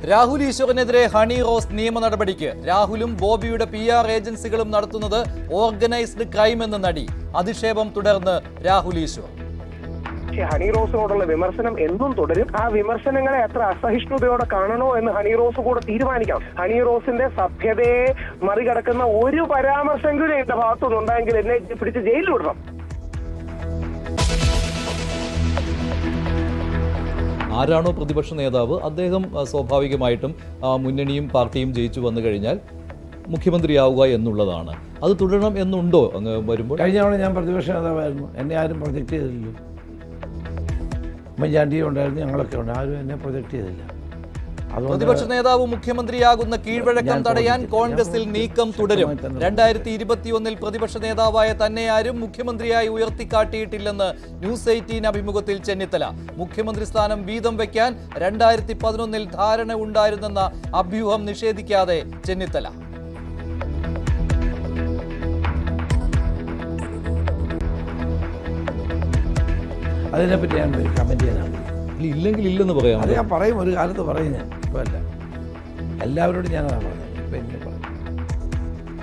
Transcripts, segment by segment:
രാഹുൽ ഈശ്വറിനെതിരെ ഹണി റോസ് നിയമ നടപടിക്ക്. രാഹുലും ബോബിയുടെ PR ഏജൻസികളും നടത്തുന്നത് ഓർഗനൈസ്ഡ് ക്രൈം എന്ന നടി. അധിക്ഷേപം തുടർന്ന് രാഹുൽ ഈശ്വർ. ഹണി റോസിനോടുള്ള വിമർശനം എന്നും തുടരും. ആ വിമർശനങ്ങളെ എത്ര അസഹിഷ്ണുതയോടെ കാണണോ എന്ന് ഹണി റോസ് കൂടെ തീരുമാനിക്കാം. ഹണി റോസിന്റെ സഭ്യതയെ മറികടക്കുന്ന ഒരു പരാമർശമെങ്കിലും എന്റെ ഭാഗത്തുനിന്നുണ്ടായെങ്കിൽ എന്നെ പിടിച്ച് ജയിലിൽ വിടണം. ആരാണോ പ്രതിപക്ഷ നേതാവ് അദ്ദേഹം സ്വാഭാവികമായിട്ടും മുന്നണിയും പാർട്ടിയും ജയിച്ചു വന്നു കഴിഞ്ഞാൽ മുഖ്യമന്ത്രിയാവുക എന്നുള്ളതാണ്. അത് തുടരണം എന്നുണ്ടോ അങ്ങ് വരുമ്പോൾ? കഴിഞ്ഞ തവണ ഞാൻ പ്രതിപക്ഷ നേതാവായിരുന്നു, എന്നെ ആരും പ്രൊജക്റ്റ് ചെയ്തില്ലല്ലോ. ഉമ്മൻചാണ്ടിയും ഉണ്ടായിരുന്നു, ഞങ്ങളൊക്കെ ഉണ്ട്, ആരും എന്നെ പ്രൊജക്റ്റ് ചെയ്തില്ല. പ്രതിപക്ഷ നേതാവ് മുഖ്യമന്ത്രിയാകുന്ന കീഴ്വഴക്കം തടയാൻ കോൺഗ്രസിൽ നീക്കം തുടരും. 2021 പ്രതിപക്ഷ നേതാവായ തന്നെ ആരും മുഖ്യമന്ത്രിയായി ഉയർത്തിക്കാട്ടിയിട്ടില്ലെന്ന് ന്യൂസ് 18 അഭിമുഖത്തിൽ ചെന്നിത്തല. മുഖ്യമന്ത്രി സ്ഥാനം വീതം വയ്ക്കാൻ 2011 ധാരണ ഉണ്ടായിരുന്നെന്ന അഭ്യൂഹം നിഷേധിക്കാതെ ചെന്നിത്തല. അതിനെപ്പറ്റി ഞാൻ കമന്റ് ചെയ്യാനാണ്. ഇല്ലെങ്കിൽ ഇല്ലെന്ന് പറയാം. അത് ഞാൻ പറയും, ഒരു കാലത്ത് പറയും. ഞാൻ ഇപ്പോൾ അല്ല, എല്ലാവരോടും ഞാനതാണ് പറഞ്ഞത്. ഇപ്പം എനിക്ക് പറയും.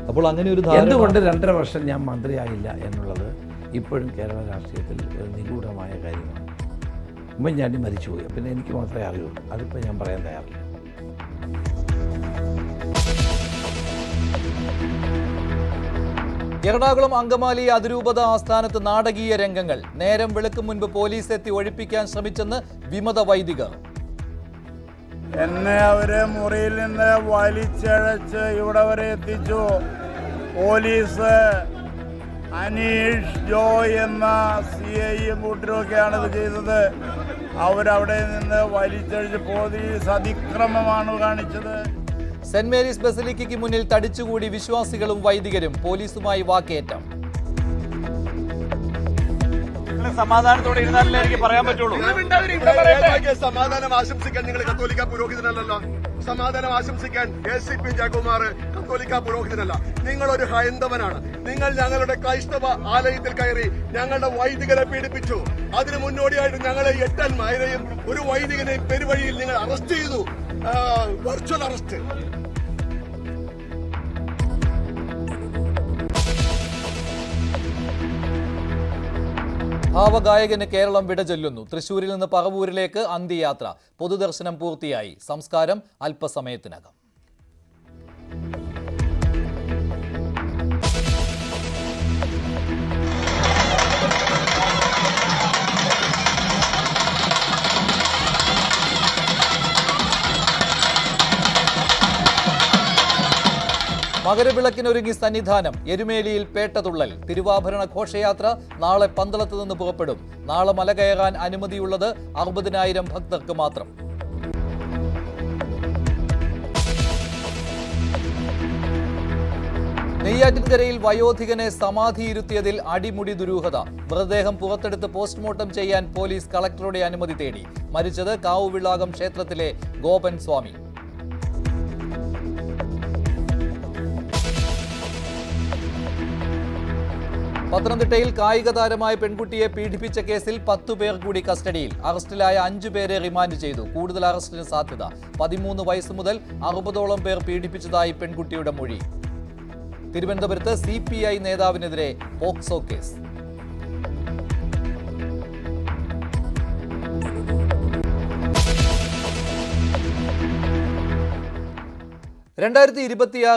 അപ്പോൾ അങ്ങനെ ഒരു എന്തുകൊണ്ട് 2.5 വർഷം ഞാൻ മന്ത്രിയായില്ല എന്നുള്ളത് ഇപ്പോഴും കേരള രാഷ്ട്രീയത്തിൽ ഒരു നിഗൂഢമായ കാര്യമാണ്. ഉമ്മൻചാണ്ടി മരിച്ചുപോയി, പിന്നെ എനിക്ക് മാത്രമേ അറിയുള്ളൂ. അതിപ്പോൾ ഞാൻ പറയാൻ തയ്യാറില്ല. എറണാകുളം അങ്കമാലി അതിരൂപത ആസ്ഥാനത്ത് നാടകീയ രംഗങ്ങൾ. നേരം വെളുക്കും മുൻപ് പോലീസ് എത്തി ഒഴിപ്പിക്കാൻ ശ്രമിച്ചെന്ന് വിമത വൈദികർ. എന്നെ അവരെ മുറിയിൽ നിന്ന് വലിച്ചഴച്ച് ഇവിടെ വരെ എത്തിച്ചു. പോലീസ് അനീഷ് ജോയ് എന്ന CIയും കൂട്ടരൊക്കെയാണ് ഇത് ചെയ്തത്. അവരവിടെ നിന്ന് വലിച്ചഴിച്ച് പോലീസ് അതിക്രമമാണ് കാണിച്ചത്. സെന്റ് മേരീസ് ബസലിക്കയ്ക്ക് മുന്നിൽ തടിച്ചുകൂടി വിശ്വാസികളും വൈദികരും. പോലീസുമായി വാക്കേറ്റം. സമാധാനത്തോടെ ഇരുന്നാലേ എനിക്ക് പറയാൻ പറ്റുള്ളൂ. സമാധാനം ആശംസിക്കാൻ നിങ്ങൾ കത്തോലിക്ക പുരോഹിതനല്ലല്ലോ. സമാധാനം ആശംസിക്കാൻ ACP ജയകുമാർ കത്തോലിക്ക പുരോഹിതനല്ല. നിങ്ങളൊരു ഹൈന്ദവനാണ്. നിങ്ങൾ ഞങ്ങളുടെ ക്രൈസ്തവ ആലയത്തിൽ കയറി ഞങ്ങളുടെ വൈദികരെ പീഡിപ്പിച്ചു. അതിന് മുന്നോടിയായിട്ട് ഞങ്ങളെ 8 മൈരയും ഒരു വൈദികനെയും പെരുവഴിയിൽ നിങ്ങൾ അറസ്റ്റ് ചെയ്തു. Virtual arrest. ഭാവഗായകന് കേരളം വിട ചൊല്ലുന്നു. തൃശൂരിൽ നിന്ന് പറവൂരിലേക്ക് അന്ത്യയാത്ര. പൊതുദർശനം പൂർത്തിയായി. സംസ്കാരം അല്പസമയത്തിനകം. മകരവിളക്കിനൊരുങ്ങി സന്നിധാനം. എരുമേലിയിൽ പേട്ടതുള്ളൽ. തിരുവാഭരണ ഘോഷയാത്ര നാളെ പന്തളത്ത് നിന്ന് പുറപ്പെടും. നാളെ മല കയറാൻ അനുമതിയുള്ളത് 60,000 ഭക്തർക്ക് മാത്രം. നെയ്യാറ്റിൻകരയിൽ വയോധികനെ സമാധിയിരുത്തിയതിൽ അടിമുടി ദുരൂഹത. മൃതദേഹം പുറത്തെടുത്ത് പോസ്റ്റ്മോർട്ടം ചെയ്യാൻ പോലീസ് കളക്ടറുടെ അനുമതി തേടി. മരിച്ചത് കാവുവിളാകം ക്ഷേത്രത്തിലെ ഗോപൻ സ്വാമി. പത്തനംതിട്ടയിൽ കായിക താരമായ പെൺകുട്ടിയെ പീഡിപ്പിച്ച കേസിൽ 10 പേർ കൂടി കസ്റ്റഡിയിൽ. അറസ്റ്റിലായ 5 പേരെ റിമാൻഡ് ചെയ്തു. കൂടുതൽ അറസ്റ്റിന് സാധ്യത. 13 വയസ്സ് മുതൽ 60ഓളം പേർ പീഡിപ്പിച്ചതായി പെൺകുട്ടിയുടെ മൊഴി. തിരുവനന്തപുരത്ത് CPI നേതാവിനെതിരെ പോക്സോ കേസ്.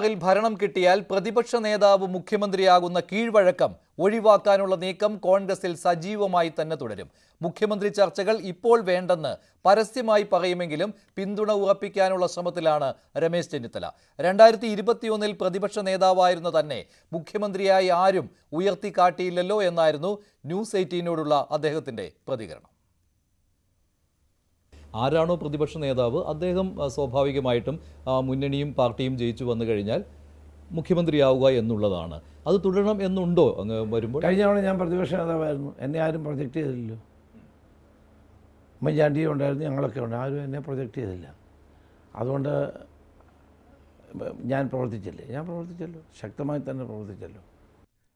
ിൽ ഭരണം കിട്ടിയാൽ പ്രതിപക്ഷ നേതാവ് മുഖ്യമന്ത്രിയാകുന്ന കീഴ്വഴക്കം ഒഴിവാക്കാനുള്ള നീക്കം കോൺഗ്രസിൽ സജീവമായി തന്നെ തുടരും. മുഖ്യമന്ത്രി ചർച്ചകൾ ഇപ്പോൾ വേണ്ടെന്ന് പരസ്യമായി പറയുമെങ്കിലും പിന്തുണ ഉറപ്പിക്കാനുള്ള ശ്രമത്തിലാണ് രമേശ് ചെന്നിത്തല. 2021 പ്രതിപക്ഷ നേതാവായിരുന്ന തന്നെ മുഖ്യമന്ത്രിയായി ആരും ഉയർത്തിക്കാട്ടിയില്ലല്ലോ എന്നായിരുന്നു ന്യൂസ് 18നോടുള്ള അദ്ദേഹത്തിന്റെ പ്രതികരണം. ആരാണോ പ്രതിപക്ഷ നേതാവ് അദ്ദേഹം സ്വാഭാവികമായിട്ടും മുന്നണിയും പാർട്ടിയും ജയിച്ചു വന്നു കഴിഞ്ഞാൽ മുഖ്യമന്ത്രിയാവുക എന്നുള്ളതാണ്. അത് തുടരണം എന്നുണ്ടോ അങ്ങ് വരുമ്പോൾ? കഴിഞ്ഞ തവണ ഞാൻ പ്രതിപക്ഷ നേതാവായിരുന്നു, എന്നെ ആരും പ്രൊജക്റ്റ് ചെയ്തില്ലല്ലോ. ഉമ്മൻചാണ്ടിയും ഉണ്ടായിരുന്നു, ഞങ്ങളൊക്കെ ഉണ്ട്, ആരും എന്നെ പ്രൊജക്റ്റ് ചെയ്തില്ല. അതുകൊണ്ട് ഞാൻ പ്രവർത്തിച്ചല്ലോ, ശക്തമായി തന്നെ പ്രവർത്തിച്ചല്ലോ.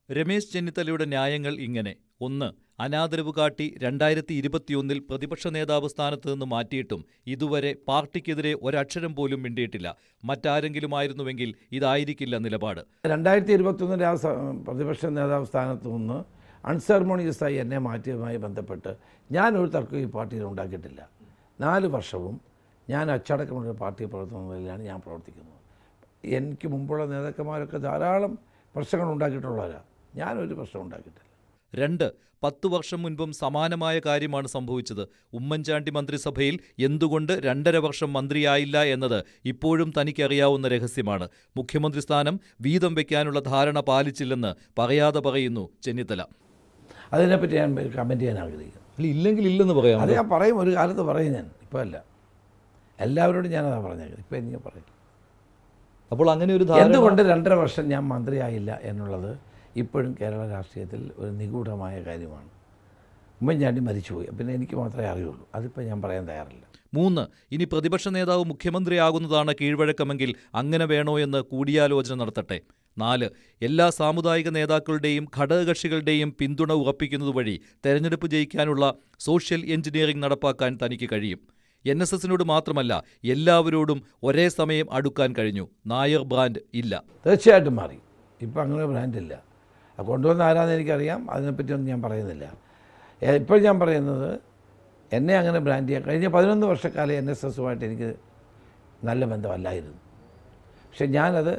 രമേശ് ചെന്നിത്തലയുടെ ന്യായങ്ങൾ ഇങ്ങനെ: 1. അനാദരവ് കാട്ടി 2021 പ്രതിപക്ഷ നേതാവ് സ്ഥാനത്ത് നിന്ന് മാറ്റിയിട്ടും ഇതുവരെ പാർട്ടിക്കെതിരെ ഒരക്ഷരം പോലും മിണ്ടിയിട്ടില്ല. മറ്റാരെങ്കിലുമായിരുന്നുവെങ്കിൽ ഇതായിരിക്കില്ല നിലപാട്. 2021 ആ പ്രതിപക്ഷ നേതാവ് സ്ഥാനത്ത് നിന്ന് അൺസെർമോണിയസായി എന്നെ മാറ്റിയതുമായി ബന്ധപ്പെട്ട് ഞാനൊരു തർക്കം ഈ പാർട്ടിയിൽ ഉണ്ടാക്കിയിട്ടില്ല. 4 വർഷവും ഞാൻ അച്ചടക്കമുള്ള പാർട്ടി പ്രവർത്തനങ്ങളിലാണ് ഞാൻ പ്രവർത്തിക്കുന്നത്. എനിക്ക് മുമ്പുള്ള നേതാക്കന്മാരൊക്കെ ധാരാളം പ്രശ്നങ്ങൾ ഉണ്ടാക്കിയിട്ടുള്ളവരാണ്. ഞാനൊരു പ്രശ്നം ഉണ്ടാക്കിയിട്ടില്ല. 2. 10 വർഷം മുൻപും സമാനമായ കാര്യമാണ് സംഭവിച്ചത്. ഉമ്മൻചാണ്ടി മന്ത്രിസഭയിൽ എന്തുകൊണ്ട് 2.5 വർഷം മന്ത്രിയായില്ല എന്നത് ഇപ്പോഴും തനിക്കറിയാവുന്ന രഹസ്യമാണ്. മുഖ്യമന്ത്രി സ്ഥാനം വീതം വയ്ക്കാനുള്ള ധാരണ പാലിച്ചില്ലെന്ന് പറയാതെ പറയുന്നു ചെന്നിത്തല. അതിനെപ്പറ്റി ഞാൻ കമൻറ്റ് ചെയ്യാൻ ആഗ്രഹിക്കുന്നു. ഇല്ലെങ്കിൽ ഇല്ലെന്ന് പറയാം. അത് ഞാൻ പറയും, ഒരു കാലത്ത് പറയും. ഞാൻ ഇപ്പോൾ അല്ല, എല്ലാവരോടും ഞാനതാ പറഞ്ഞേക്കുന്നത്. ഇപ്പോൾ എനിക്ക് പറയും. അപ്പോൾ അങ്ങനെ ഒരു എന്തുകൊണ്ട് 2.5 വർഷം ഞാൻ മന്ത്രിയായില്ല എന്നുള്ളത് ഇപ്പോഴും കേരള രാഷ്ട്രീയത്തിൽ ഒരു നിഗൂഢമായ കാര്യമാണ്. ഉമ്മൻചാണ്ടി മരിച്ചുപോയി, പിന്നെ എനിക്ക് മാത്രമേ അറിയുള്ളൂ. അതിപ്പോൾ ഞാൻ പറയാൻ തയ്യാറില്ല. 3. ഇനി പ്രതിപക്ഷ നേതാവ് മുഖ്യമന്ത്രിയാകുന്നതാണ് കീഴ്വഴക്കമെങ്കിൽ അങ്ങനെ വേണോ എന്ന് കൂടിയാലോചന നടത്തട്ടെ. 4. എല്ലാ സാമുദായിക നേതാക്കളുടെയും ഘടകകക്ഷികളുടെയും പിന്തുണ ഉറപ്പിക്കുന്നത് വഴി തെരഞ്ഞെടുപ്പ് ജയിക്കാനുള്ള സോഷ്യൽ എഞ്ചിനീയറിംഗ് നടപ്പാക്കാൻ തനിക്ക് കഴിയും. NSSനോട് മാത്രമല്ല എല്ലാവരോടും ഒരേ സമയം അടുക്കാൻ കഴിഞ്ഞു. നായർ ബ്രാൻഡ് ഇല്ല. തീർച്ചയായിട്ടും മാറി. ഇപ്പം അങ്ങനെ ബ്രാൻഡില്ല. അത് കൊണ്ടുവന്ന ആരാന്ന് എനിക്കറിയാം. അതിനെപ്പറ്റിയൊന്നും ഞാൻ പറയുന്നില്ല. ഇപ്പോൾ ഞാൻ പറയുന്നത് എന്നെ അങ്ങനെ ബ്രാൻഡ് ചെയ്യാൻ കഴിഞ്ഞ 11 വർഷക്കാലം NSSുമായിട്ട് എനിക്ക് നല്ല ബന്ധമല്ലായിരുന്നു. പക്ഷെ ഞാനത്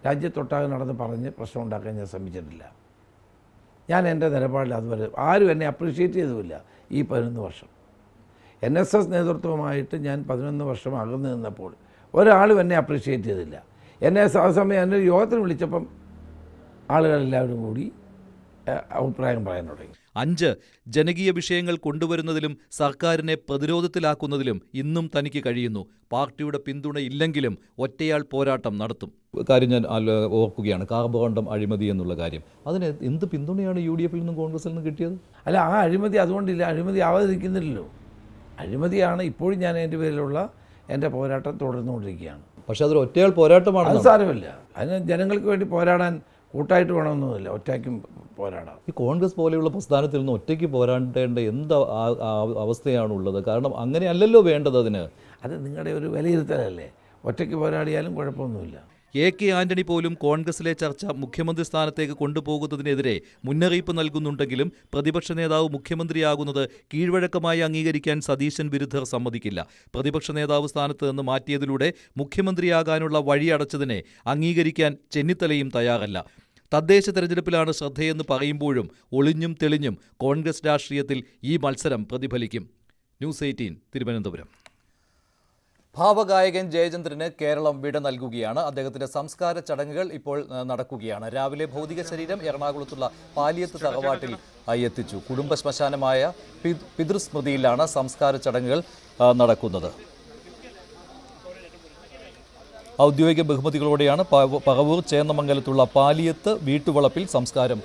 രാജ്യത്തൊട്ടാകെ നടന്ന് പറഞ്ഞ് പ്രശ്നം ഉണ്ടാക്കാൻ ഞാൻ ശ്രമിച്ചിട്ടില്ല. ഞാൻ എൻ്റെ നിലപാടിൽ അതുവരെ ആരും എന്നെ അപ്രീഷിയേറ്റ് ചെയ്തുമില്ല. ഈ 11 വർഷം NSS നേതൃത്വമായിട്ട് ഞാൻ 11 വർഷം അകന്നു നിന്നപ്പോൾ ഒരാളും എന്നെ അപ്രീഷിയേറ്റ് ചെയ്തില്ല. എന്നെ ആ സമയം എന്നെ യോഗത്തിന് വിളിച്ചപ്പം ആളുകളെല്ലാവരും കൂടി അഭിപ്രായം പറയാൻ തുടങ്ങി. 5. ജനകീയ വിഷയങ്ങൾ കൊണ്ടുവരുന്നതിലും സർക്കാരിനെ പ്രതിരോധത്തിലാക്കുന്നതിലും ഇന്നും തനിക്ക് കഴിയുന്നു. പാർട്ടിയുടെ പിന്തുണ ഇല്ലെങ്കിലും ഒറ്റയാൾ പോരാട്ടം നടത്തും. കാര്യം ഞാൻ ഓർക്കുകയാണ്, കാർബോണ്ടം അഴിമതി എന്നുള്ള കാര്യം. അതിന് എന്ത് പിന്തുണയാണ് UDFിൽ നിന്നും കോൺഗ്രസിൽ നിന്നും കിട്ടിയത്? അല്ല, ആ അഴിമതി അതുകൊണ്ടില്ല, അഴിമതി ആവാതിരിക്കുന്നില്ലല്ലോ. അഴിമതിയാണ് ഇപ്പോഴും ഞാൻ എൻ്റെ പേരിലുള്ള എൻ്റെ പോരാട്ടം തുടർന്നുകൊണ്ടിരിക്കുകയാണ്. പക്ഷെ അതൊരു ഒറ്റയാൾ പോരാട്ടമാണ്. അത് സാരമില്ല. അതിന് ജനങ്ങൾക്ക് വേണ്ടി പോരാടാൻ കൂട്ടായിട്ട് വേണമെന്നൊന്നുമില്ല, ഒറ്റയ്ക്കും പോരാടാം. ഈ കോൺഗ്രസ് പോലെയുള്ള പ്രസ്ഥാനത്തിൽ നിന്ന് ഒറ്റയ്ക്ക് പോരാടേണ്ട എന്ത് അവസ്ഥയാണുള്ളത്? കാരണം അങ്ങനെയല്ലല്ലോ വേണ്ടത്. അത് നിങ്ങളുടെ ഒരു വിലയിരുത്തലല്ലേ. ഒറ്റയ്ക്ക് പോരാടിയാലും കുഴപ്പമൊന്നുമില്ല. AK ആന്റണി പോലും കോൺഗ്രസിലെ ചർച്ച മുഖ്യമന്ത്രി സ്ഥാനത്തേക്ക് കൊണ്ടുപോകുന്നതിനെതിരെ മുന്നറിയിപ്പ് നൽകുന്നുണ്ടെങ്കിലും പ്രതിപക്ഷ നേതാവ് മുഖ്യമന്ത്രിയാകുന്നത് കീഴ്വഴക്കമായി അംഗീകരിക്കാൻ സതീശൻ വിരുദ്ധർ സമ്മതിക്കില്ല. പ്രതിപക്ഷ നേതാവ് സ്ഥാനത്ത് നിന്ന് മാറ്റിയതിലൂടെ മുഖ്യമന്ത്രിയാകാനുള്ള വഴിയടച്ചതിനെ അംഗീകരിക്കാൻ ചെന്നിത്തലയും തയ്യാറല്ല. തദ്ദേശ തെരഞ്ഞെടുപ്പിലാണ് ശ്രദ്ധയെന്ന് പറയുമ്പോഴും ഒളിഞ്ഞും തെളിഞ്ഞും കോൺഗ്രസ് രാഷ്ട്രീയത്തിൽ ഈ മത്സരം പ്രതിഫലിക്കും. ന്യൂസ് 18 തിരുവനന്തപുരം. ഭാവഗായകൻ ജയചന്ദ്രന് കേരളം വിട നൽകുകയാണ്. അദ്ദേഹത്തിന്റെ സംസ്കാര ചടങ്ങുകൾ ഇപ്പോൾ നടക്കുകയാണ്. രാവിലെ ഭൗതിക ശരീരം എറണാകുളത്തുള്ള പാലിയത്ത് തറവാട്ടിൽ എത്തിച്ചു. കുടുംബ ശ്മശാനമായ പിതൃസ്മൃതിയിലാണ് സംസ്കാര ചടങ്ങുകൾ നടക്കുന്നത്. ഔദ്യോഗിക ബഹുമതികളോടെയാണ് പറവൂർ ചേന്നമംഗലത്തുള്ള പാലിയത്ത് വീട്ടുവളപ്പിൽ സംസ്കാരം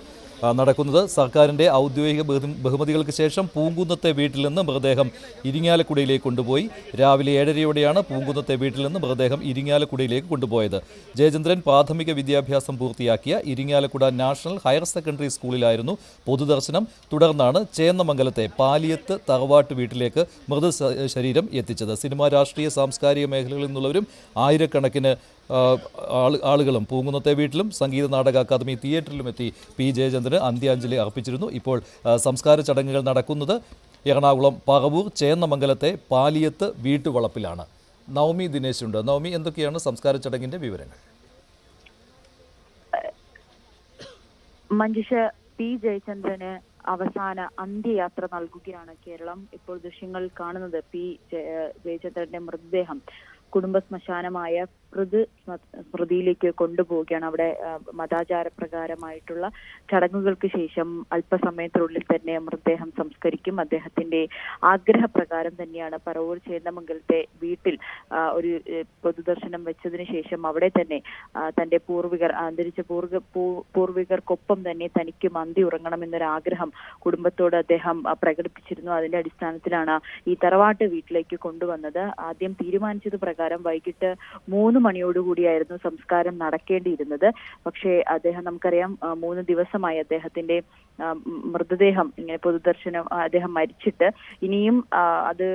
നടക്കുന്നത്. സർക്കാരിൻ്റെ ഔദ്യോഗിക ബഹുമതികൾക്ക് ശേഷം പൂങ്കുന്നത്തെ വീട്ടിൽ നിന്ന് മൃതദേഹം ഇരിങ്ങാലക്കുടയിലേക്ക് കൊണ്ടുപോയി. രാവിലെ 7:30യോടെയാണ് പൂങ്കുന്നത്തെ വീട്ടിൽ നിന്ന് മൃതദേഹം ഇരിങ്ങാലക്കുടയിലേക്ക് കൊണ്ടുപോയത്. ജയചന്ദ്രൻ പ്രാഥമിക വിദ്യാഭ്യാസം പൂർത്തിയാക്കിയ ഇരിങ്ങാലക്കുട നാഷണൽ ഹയർ സെക്കൻഡറി സ്കൂളിലായിരുന്നു പൊതുദർശനം. തുടർന്നാണ് ചേന്നമംഗലത്തെ പാലിയത്ത് തറവാട്ട് വീട്ടിലേക്ക് മൃതശരീരം എത്തിച്ചത്. സിനിമ, രാഷ്ട്രീയ, സാംസ്കാരിക മേഖലകളിൽ നിന്നുള്ളവരും ആയിരക്കണക്കിന് ആളുകളും പൂങ്കുന്നത്തെ വീട്ടിലും സംഗീത നാടക അക്കാദമി തിയേറ്ററിലും എത്തി പി ജയചന്ദ്രന് അന്ത്യാഞ്ജലി അർപ്പിച്ചിരുന്നു. ഇപ്പോൾ സംസ്കാര ചടങ്ങുകൾ നടക്കുന്നത് എറണാകുളം പറവൂർ ചേന്നമംഗലത്തെ പാലിയത്ത് വീട്ടുവളപ്പിലാണ്. നവമി ദിനേശ് ഉണ്ട്. നവമി, എന്തൊക്കെയാണ് സംസ്കാര ചടങ്ങിന്റെ വിവരങ്ങൾ? മഞ്ജുഷ, പി ജയചന്ദ്രന് അവസാന അന്ത്യയാത്ര നൽകുകയാണ് കേരളം. ഇപ്പോൾ ദൃശ്യങ്ങൾ കാണുന്നത് പി ജയചന്ദ്രന്റെ മൃതദേഹം കുടുംബ ശ്മശാനമായ സ്മൃതിയിലേക്ക് കൊണ്ടുപോവുകയാണ്. അവിടെ മതാചാരപ്രകാരമായിട്ടുള്ള ചടങ്ങുകൾക്ക് ശേഷം അല്പസമയത്തിനുള്ളിൽ തന്നെ മൃതദേഹം സംസ്കരിക്കും. അദ്ദേഹത്തിന്റെ ആഗ്രഹപ്രകാരം തന്നെയാണ് പറവൂർ ചേന്നമംഗലത്തെ വീട്ടിൽ ഒരു പൊതുദർശനം വെച്ചതിന് ശേഷം അവിടെ തന്നെ തന്റെ അന്തരിച്ച പൂർവികർക്കൊപ്പം തന്നെ തനിക്ക് മന്തി ഉറങ്ങണമെന്നൊരാഗ്രഹം കുടുംബത്തോട് അദ്ദേഹം പ്രകടിപ്പിച്ചിരുന്നു. അതിന്റെ അടിസ്ഥാനത്തിലാണ് ഈ തറവാട്ട് വീട്ടിലേക്ക് കൊണ്ടുവന്നത്. ആദ്യം തീരുമാനിച്ചത് പ്രകാരം വൈകിട്ട് 3 മണിയോടുകൂടിയായിരുന്നു സംസ്കാരം നടക്കേണ്ടിയിരുന്നത്. പക്ഷേ നമുക്കറിയാം 3 ദിവസമായി അദ്ദേഹത്തിന്റെ മൃതദേഹം ഇങ്ങനെ പൊതുദർശനം, അദ്ദേഹം മരിച്ചിട്ട് ഇനിയും അത്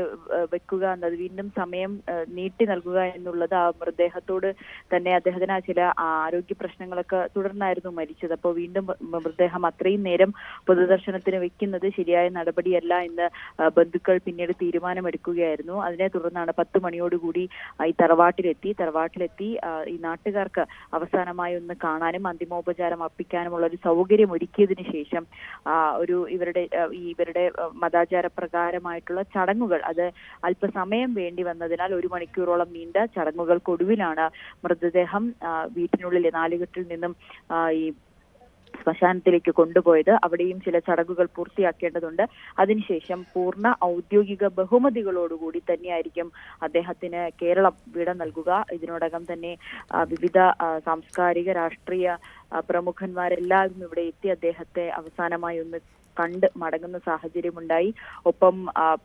വെക്കുക എന്നത്, വീണ്ടും സമയം നീട്ടി നൽകുക എന്നുള്ളത് ആ മൃതദേഹത്തോട് തന്നെ, അദ്ദേഹത്തിന് ചില ആരോഗ്യ പ്രശ്നങ്ങളൊക്കെ തുടർന്നായിരുന്നു മരിച്ചത്. അപ്പോൾ വീണ്ടും മൃതദേഹം അത്രയും നേരം പൊതുദർശനത്തിന് വെക്കുന്നത് ശരിയായ നടപടിയല്ല എന്ന് ബന്ധുക്കൾ പിന്നീട് തീരുമാനമെടുക്കുകയായിരുന്നു. അതിനെ തുടർന്നാണ് 10 മണിയോടുകൂടി ഈ തറവാട്ടിലെത്തി ഈ നാട്ടുകാർക്ക് അവസാനമായി ഒന്ന് കാണാനും അന്തിമോപചാരം അർപ്പിക്കാനുമുള്ള ഒരു സൗകര്യം ഒരുക്കിയതിനു ശേഷം ഇവരുടെ മതാചാര പ്രകാരമായിട്ടുള്ള ചടങ്ങുകൾ, അത് അല്പസമയം വേണ്ടി വന്നതിനാൽ 1 മണിക്കൂറോളം നീണ്ട ചടങ്ങുകൾക്കൊടുവിലാണ് മൃതദേഹം വീട്ടിനുള്ളിലെ നാലുകെട്ടിൽ നിന്നും ഈ ശ്മശാനത്തിലേക്ക് കൊണ്ടുപോയത്. അവിടെയും ചില ചടങ്ങുകൾ പൂർത്തിയാക്കേണ്ടതുണ്ട്. അതിനുശേഷം പൂർണ്ണ ഔദ്യോഗിക ബഹുമതികളോടുകൂടി തന്നെയായിരിക്കും അദ്ദേഹത്തിന് കേരളം വിട നൽകുക. ഇതിനോടകം തന്നെ വിവിധ സാംസ്കാരിക രാഷ്ട്രീയ പ്രമുഖന്മാരെല്ലാവരും ഇവിടെ എത്തി അദ്ദേഹത്തെ അവസാനമായി ഒന്ന് കണ്ട് മടങ്ങുന്ന സാഹചര്യമുണ്ടായി. ഒപ്പം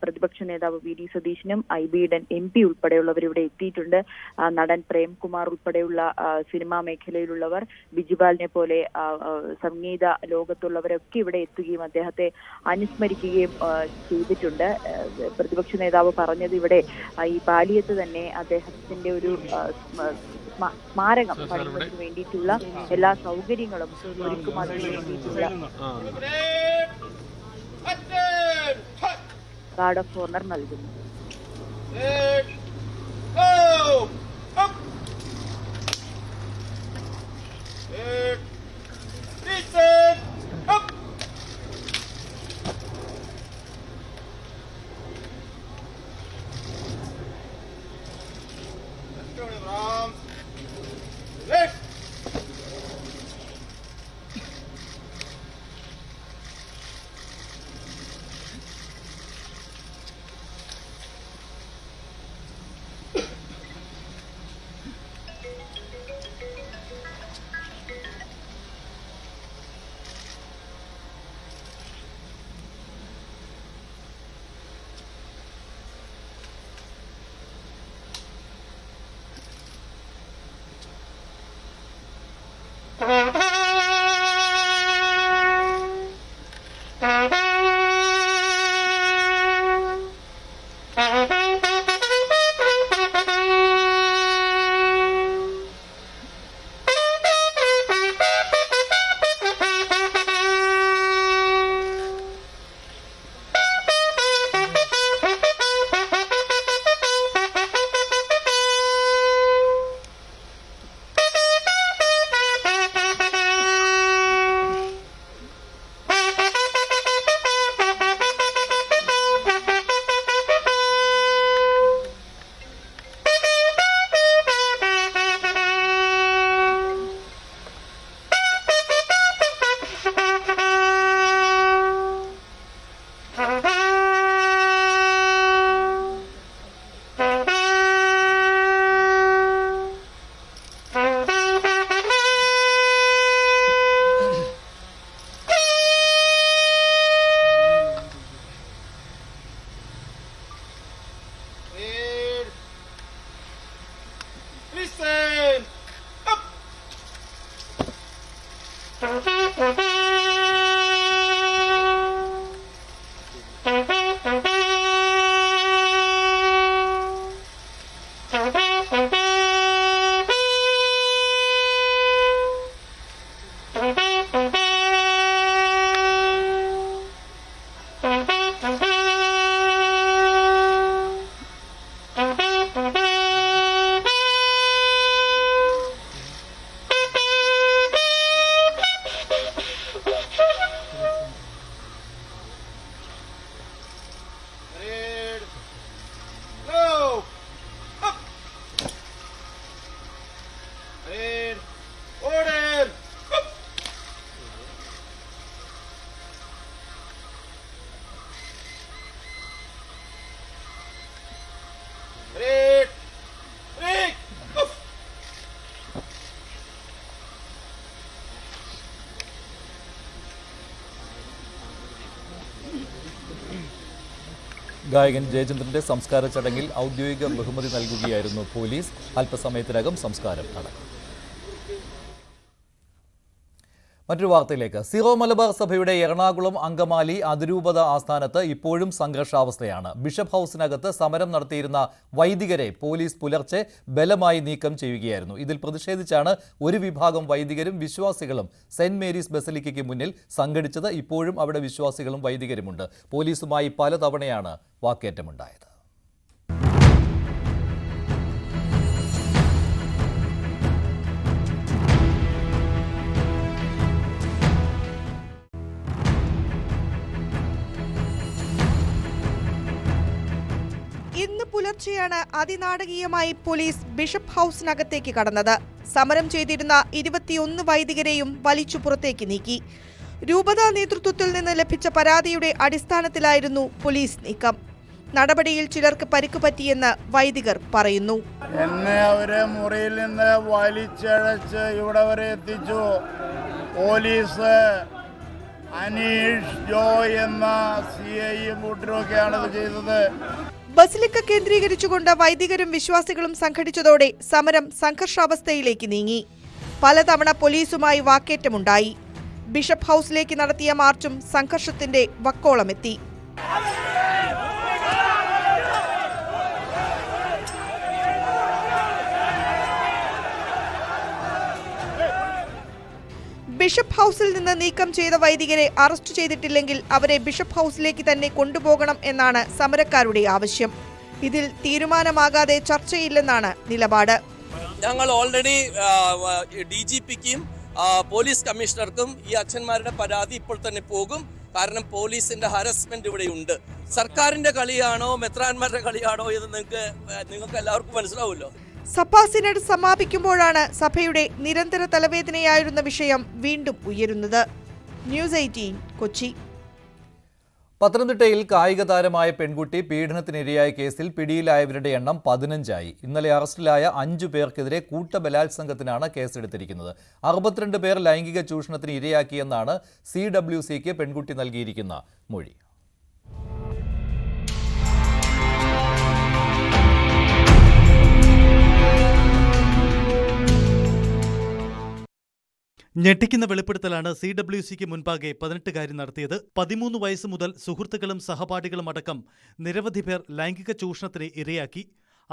പ്രതിപക്ഷ നേതാവ് വി ഡി സതീശനും IB ഈഡൻ MP ഉൾപ്പെടെയുള്ളവർ ഇവിടെ എത്തിയിട്ടുണ്ട്. നടൻ പ്രേംകുമാർ ഉൾപ്പെടെയുള്ള സിനിമാ മേഖലയിലുള്ളവർ, ബിജുപാലിനെ പോലെ സംഗീത ലോകത്തുള്ളവരൊക്കെ ഇവിടെ എത്തുകയും അദ്ദേഹത്തെ അനുസ്മരിക്കുകയും ചെയ്തിട്ടുണ്ട്. പ്രതിപക്ഷ നേതാവ് പറഞ്ഞത് ഇവിടെ ഈ പാലിയത്ത് തന്നെ അദ്ദേഹത്തിന്റെ ഒരു സ്മാരകം പണിയുന്നതിന് വേണ്ടിയിട്ടുള്ള എല്ലാ സൗകര്യങ്ങളും ഒരുക്കുന്നതിന് വേണ്ടിയിട്ടുള്ള ഗാർഡ് ഓഫ് ഓണർ നൽകുന്നു. ഗായകൻ ജയചന്ദ്രന്റെ സംസ്കാര ചടങ്ങിൽ ഔദ്യോഗിക ബഹുമതി നൽകുകയായിരുന്നു പോലീസ്. അല്പസമയത്തിനകം സംസ്കാരം നടക്കും. മറ്റൊരു വാർത്തയിലേക്ക്. സിറോ മലബാർ സഭയുടെ എറണാകുളം അങ്കമാലി അതിരൂപത ആസ്ഥാനത്ത് ഇപ്പോഴും സംഘർഷാവസ്ഥയാണ്. ബിഷപ്പ് ഹൌസിനകത്ത് സമരം നടത്തിയിരുന്ന വൈദികരെ പോലീസ് പുലർച്ചെ ബലമായി നീക്കം ചെയ്യുകയായിരുന്നു. ഇതിൽ പ്രതിഷേധിച്ചാണ് ഒരു വിഭാഗം വൈദികരും വിശ്വാസികളും സെന്റ് മേരീസ് ബസലിക്കയ്ക്ക് മുന്നിൽ സംഘടിച്ചത്. ഇപ്പോഴും അവിടെ വിശ്വാസികളും വൈദികരുമുണ്ട്. പോലീസുമായി പലതവണയാണ് വാക്കേറ്റമുണ്ടായത്. ഇന്ന് പുലർച്ചെയാണ് അതിനാടകീയമായി പോലീസ് ബിഷപ്പ് ഹൌസിനകത്തേക്ക് കടന്നത്. സമരം ചെയ്തിരുന്ന 21 വൈദികരെയും വലിച്ചു പുറത്തേക്ക് നീക്കി. രൂപതാ നേതൃത്വത്തിൽ നിന്ന് ലഭിച്ച പരാതിയുടെ അടിസ്ഥാനത്തിലായിരുന്നു പോലീസ് നീക്കം. നടപടിയിൽ ചിലർക്ക് പരിക്ക് പറ്റിയെന്ന് വൈദികർ പറയുന്നു. എന്നെ അവരെ മുറിയിൽ നിന്ന് വലിച്ചഴച്ച് ഇവിടെ വരെ എത്തിച്ചു. പോലീസ് അനീഷ് ജോയ് എന്ന CI കൂട്ടരൊക്കെയാണ് ഇത് ചെയ്തത്. ബസിലിക്ക കേന്ദ്രീകരിച്ചുകൊണ്ട് വൈദികരും വിശ്വാസികളും സംഘടിച്ചതോടെ സമരം സംഘർഷാവസ്ഥയിലേക്ക് നീങ്ങി. പലതവണ പോലീസുമായി വാക്കേറ്റമുണ്ടായി. ബിഷപ്പ് ഹൌസിലേക്ക് നടത്തിയ മാർച്ചും സംഘർഷത്തിന്റെ വക്കോളമെത്തി. ബിഷപ്പ് ഹൌസിൽ നിന്ന് നീക്കം ചെയ്ത വൈദികരെ അറസ്റ്റ് ചെയ്തിട്ടില്ലെങ്കിൽ അവരെ ബിഷപ്പ് ഹൌസിലേക്ക് തന്നെ കൊണ്ടുപോകണം എന്നാണ് സമരക്കാരുടെ ആവശ്യം. ഇതിൽ തീരുമാനമാകാതെ ചർച്ചയില്ലെന്നാണ് നിലപാട്. ഞങ്ങൾ ഓൾറെഡി DGPക്കും പോലീസ് കമ്മീഷണർക്കും ഈ അച്ഛന്മാരുടെ പരാതി ഇപ്പോൾ തന്നെ പോകും. കാരണം പോലീസിന്റെ ഹരാസ്മെന്റ് ഇവിടെയുണ്ട്. സർക്കാരിന്റെ കളിയാണോ മെത്രാന്മാരുടെ കളിയാണോ എന്ന് നിങ്ങൾക്ക് എല്ലാവർക്കും മനസ്സിലാവുമല്ലോ. സഭാ സിനഡ് സമാപിക്കുമ്പോഴാണ് സഭയുടെ നിരന്തര തലവേദനയായിരുന്ന വിഷയം വീണ്ടും ഉയരുന്നത്. ന്യൂസ് 18 കൊച്ചി. പത്തനംതിട്ടയിൽ കായിക താരമായ പെൺകുട്ടി പീഡനത്തിനിരയായ കേസിൽ പിടിയിലായവരുടെ എണ്ണം 15ആയി. ഇന്നലെ അറസ്റ്റിലായ 5 പേർക്കെതിരെ കൂട്ടബലാത്സംഗത്തിനാണ് കേസെടുത്തിരിക്കുന്നത്. 62 പേർ ലൈംഗിക ചൂഷണത്തിന് ഇരയാക്കിയെന്നാണ് CWCക്ക് പെൺകുട്ടി നൽകിയിരിക്കുന്ന മൊഴി. ഞെട്ടിക്കുന്ന വെളിപ്പെടുത്തലാണ് CWCക്ക് മുൻപാകെ 18കാരി നടത്തിയത്. 13 വയസ്സ് മുതൽ സുഹൃത്തുക്കളും സഹപാഠികളും അടക്കം നിരവധി പേർ ലൈംഗിക ചൂഷണത്തിന് ഇരയാക്കി.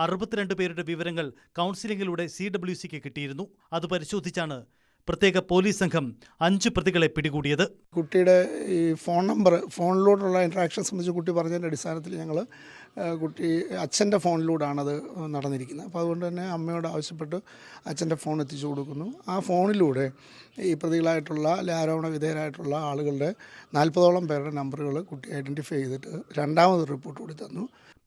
62 പേരുടെ വിവരങ്ങൾ കൗൺസിലിംഗിലൂടെ CWCക്ക് കിട്ടിയിരുന്നു. അത് പരിശോധിച്ചാണ് പ്രത്യേക പോലീസ് സംഘം 5 പ്രതികളെ പിടികൂടിയത്. കുട്ടിയുടെ ഈ ഫോൺ നമ്പർ, ഫോണിലൂടെയുള്ള ഇൻട്രാക്ഷൻ സംബന്ധിച്ച് കുട്ടി പറഞ്ഞതിൻ്റെ അടിസ്ഥാനത്തിൽ ഞങ്ങൾ കുട്ടി അച്ഛൻ്റെ ഫോണിലൂടെയാണത് നടന്നിരിക്കുന്നത്. അപ്പോൾ അതുകൊണ്ട് തന്നെ അമ്മയോട് ആവശ്യപ്പെട്ട് അച്ഛൻ്റെ ഫോൺ എത്തിച്ചു കൊടുക്കുന്നു. ആ ഫോണിലൂടെ ഈ പ്രതികളായിട്ടുള്ള ആരോപണ വിധേയരായിട്ടുള്ള ആളുകളുടെ 40ഓളം പേരുടെ നമ്പറുകൾ കുട്ടി ഐഡൻറ്റിഫൈ ചെയ്തിട്ട് രണ്ടാമത് റിപ്പോർട്ട് കൂടി തന്നു.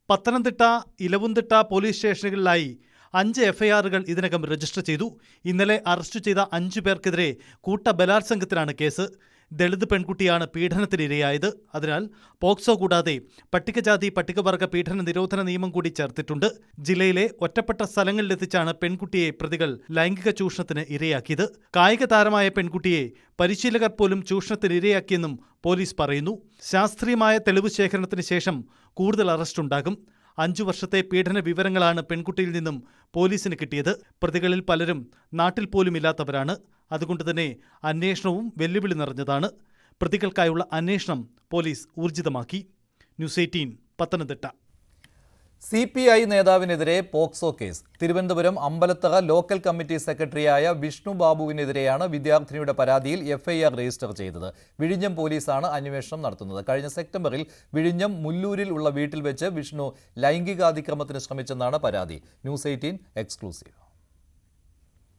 പത്തനംതിട്ട, ഇലവുംതിട്ട പോലീസ് സ്റ്റേഷനുകളിലായി 5 FIRകൾ ഇതിനകം രജിസ്റ്റർ ചെയ്തു. ഇന്നലെ അറസ്റ്റ് ചെയ്ത 5 പേർക്കെതിരെ കൂട്ടബലാത്സംഗത്തിനാണ് കേസ്. ദളിത് പെൺകുട്ടിയാണ് പീഡനത്തിനിരയായത്. അതിനാൽ പോക്സോ കൂടാതെ പട്ടികജാതി പട്ടികവർഗ പീഡന നിരോധന നിയമം കൂടി ചേർത്തിട്ടുണ്ട്. ജില്ലയിലെ ഒറ്റപ്പെട്ട സ്ഥലങ്ങളിലെത്തിച്ചാണ് പെൺകുട്ടിയെ പ്രതികൾ ലൈംഗിക ചൂഷണത്തിന് ഇരയാക്കിയത്. കായിക താരമായ പെൺകുട്ടിയെ പരിശീലകർ പോലും ചൂഷണത്തിന് ഇരയാക്കിയെന്നും പോലീസ് പറയുന്നു. ശാസ്ത്രീയമായ തെളിവ് ശേഖരണത്തിന് ശേഷം കൂടുതൽ അറസ്റ്റുണ്ടാകും. 5 വർഷത്തെ പീഡന വിവരങ്ങളാണ് പെൺകുട്ടിയിൽ നിന്നും പോലീസിന് കിട്ടിയത്. പ്രതികളിൽ പലരും നാട്ടിൽ പോലും ഇല്ലാത്തവരാണ്. അതുകൊണ്ട് തന്നെ അന്വേഷണവും വെല്ലുവിളി നിറഞ്ഞതാണ്. പ്രതികൾക്കായുള്ള അന്വേഷണം പോലീസ് ഊർജിതമാക്കി. ന്യൂസ് 18 പത്തനംതിട്ട. CPI നേതാവിനെതിരെ POCSO case. Thiruvananthapuram Ambalathara local committee സെക്രട്ടറിയായ വിഷ്ണു ബാബുവിനെതിരെയാണ് വിദ്യാർത്ഥിനിയുടെ പരാതിയിൽ FIR രജിസ്റ്റർ ചെയ്തത്. വിഴിഞ്ഞം പോലീസാണ് അന്വേഷണം നടത്തുന്നത്. കഴിഞ്ഞ സെപ്റ്റംബറിൽ വിഴിഞ്ഞം മുല്ലൂരിൽ ഉള്ള വീട്ടിൽ വെച്ച് വിഷ്ണു ലൈംഗികാതിക്രമത്തിന് ശ്രമിച്ചെന്നാണ് പരാതി. News 18 exclusive.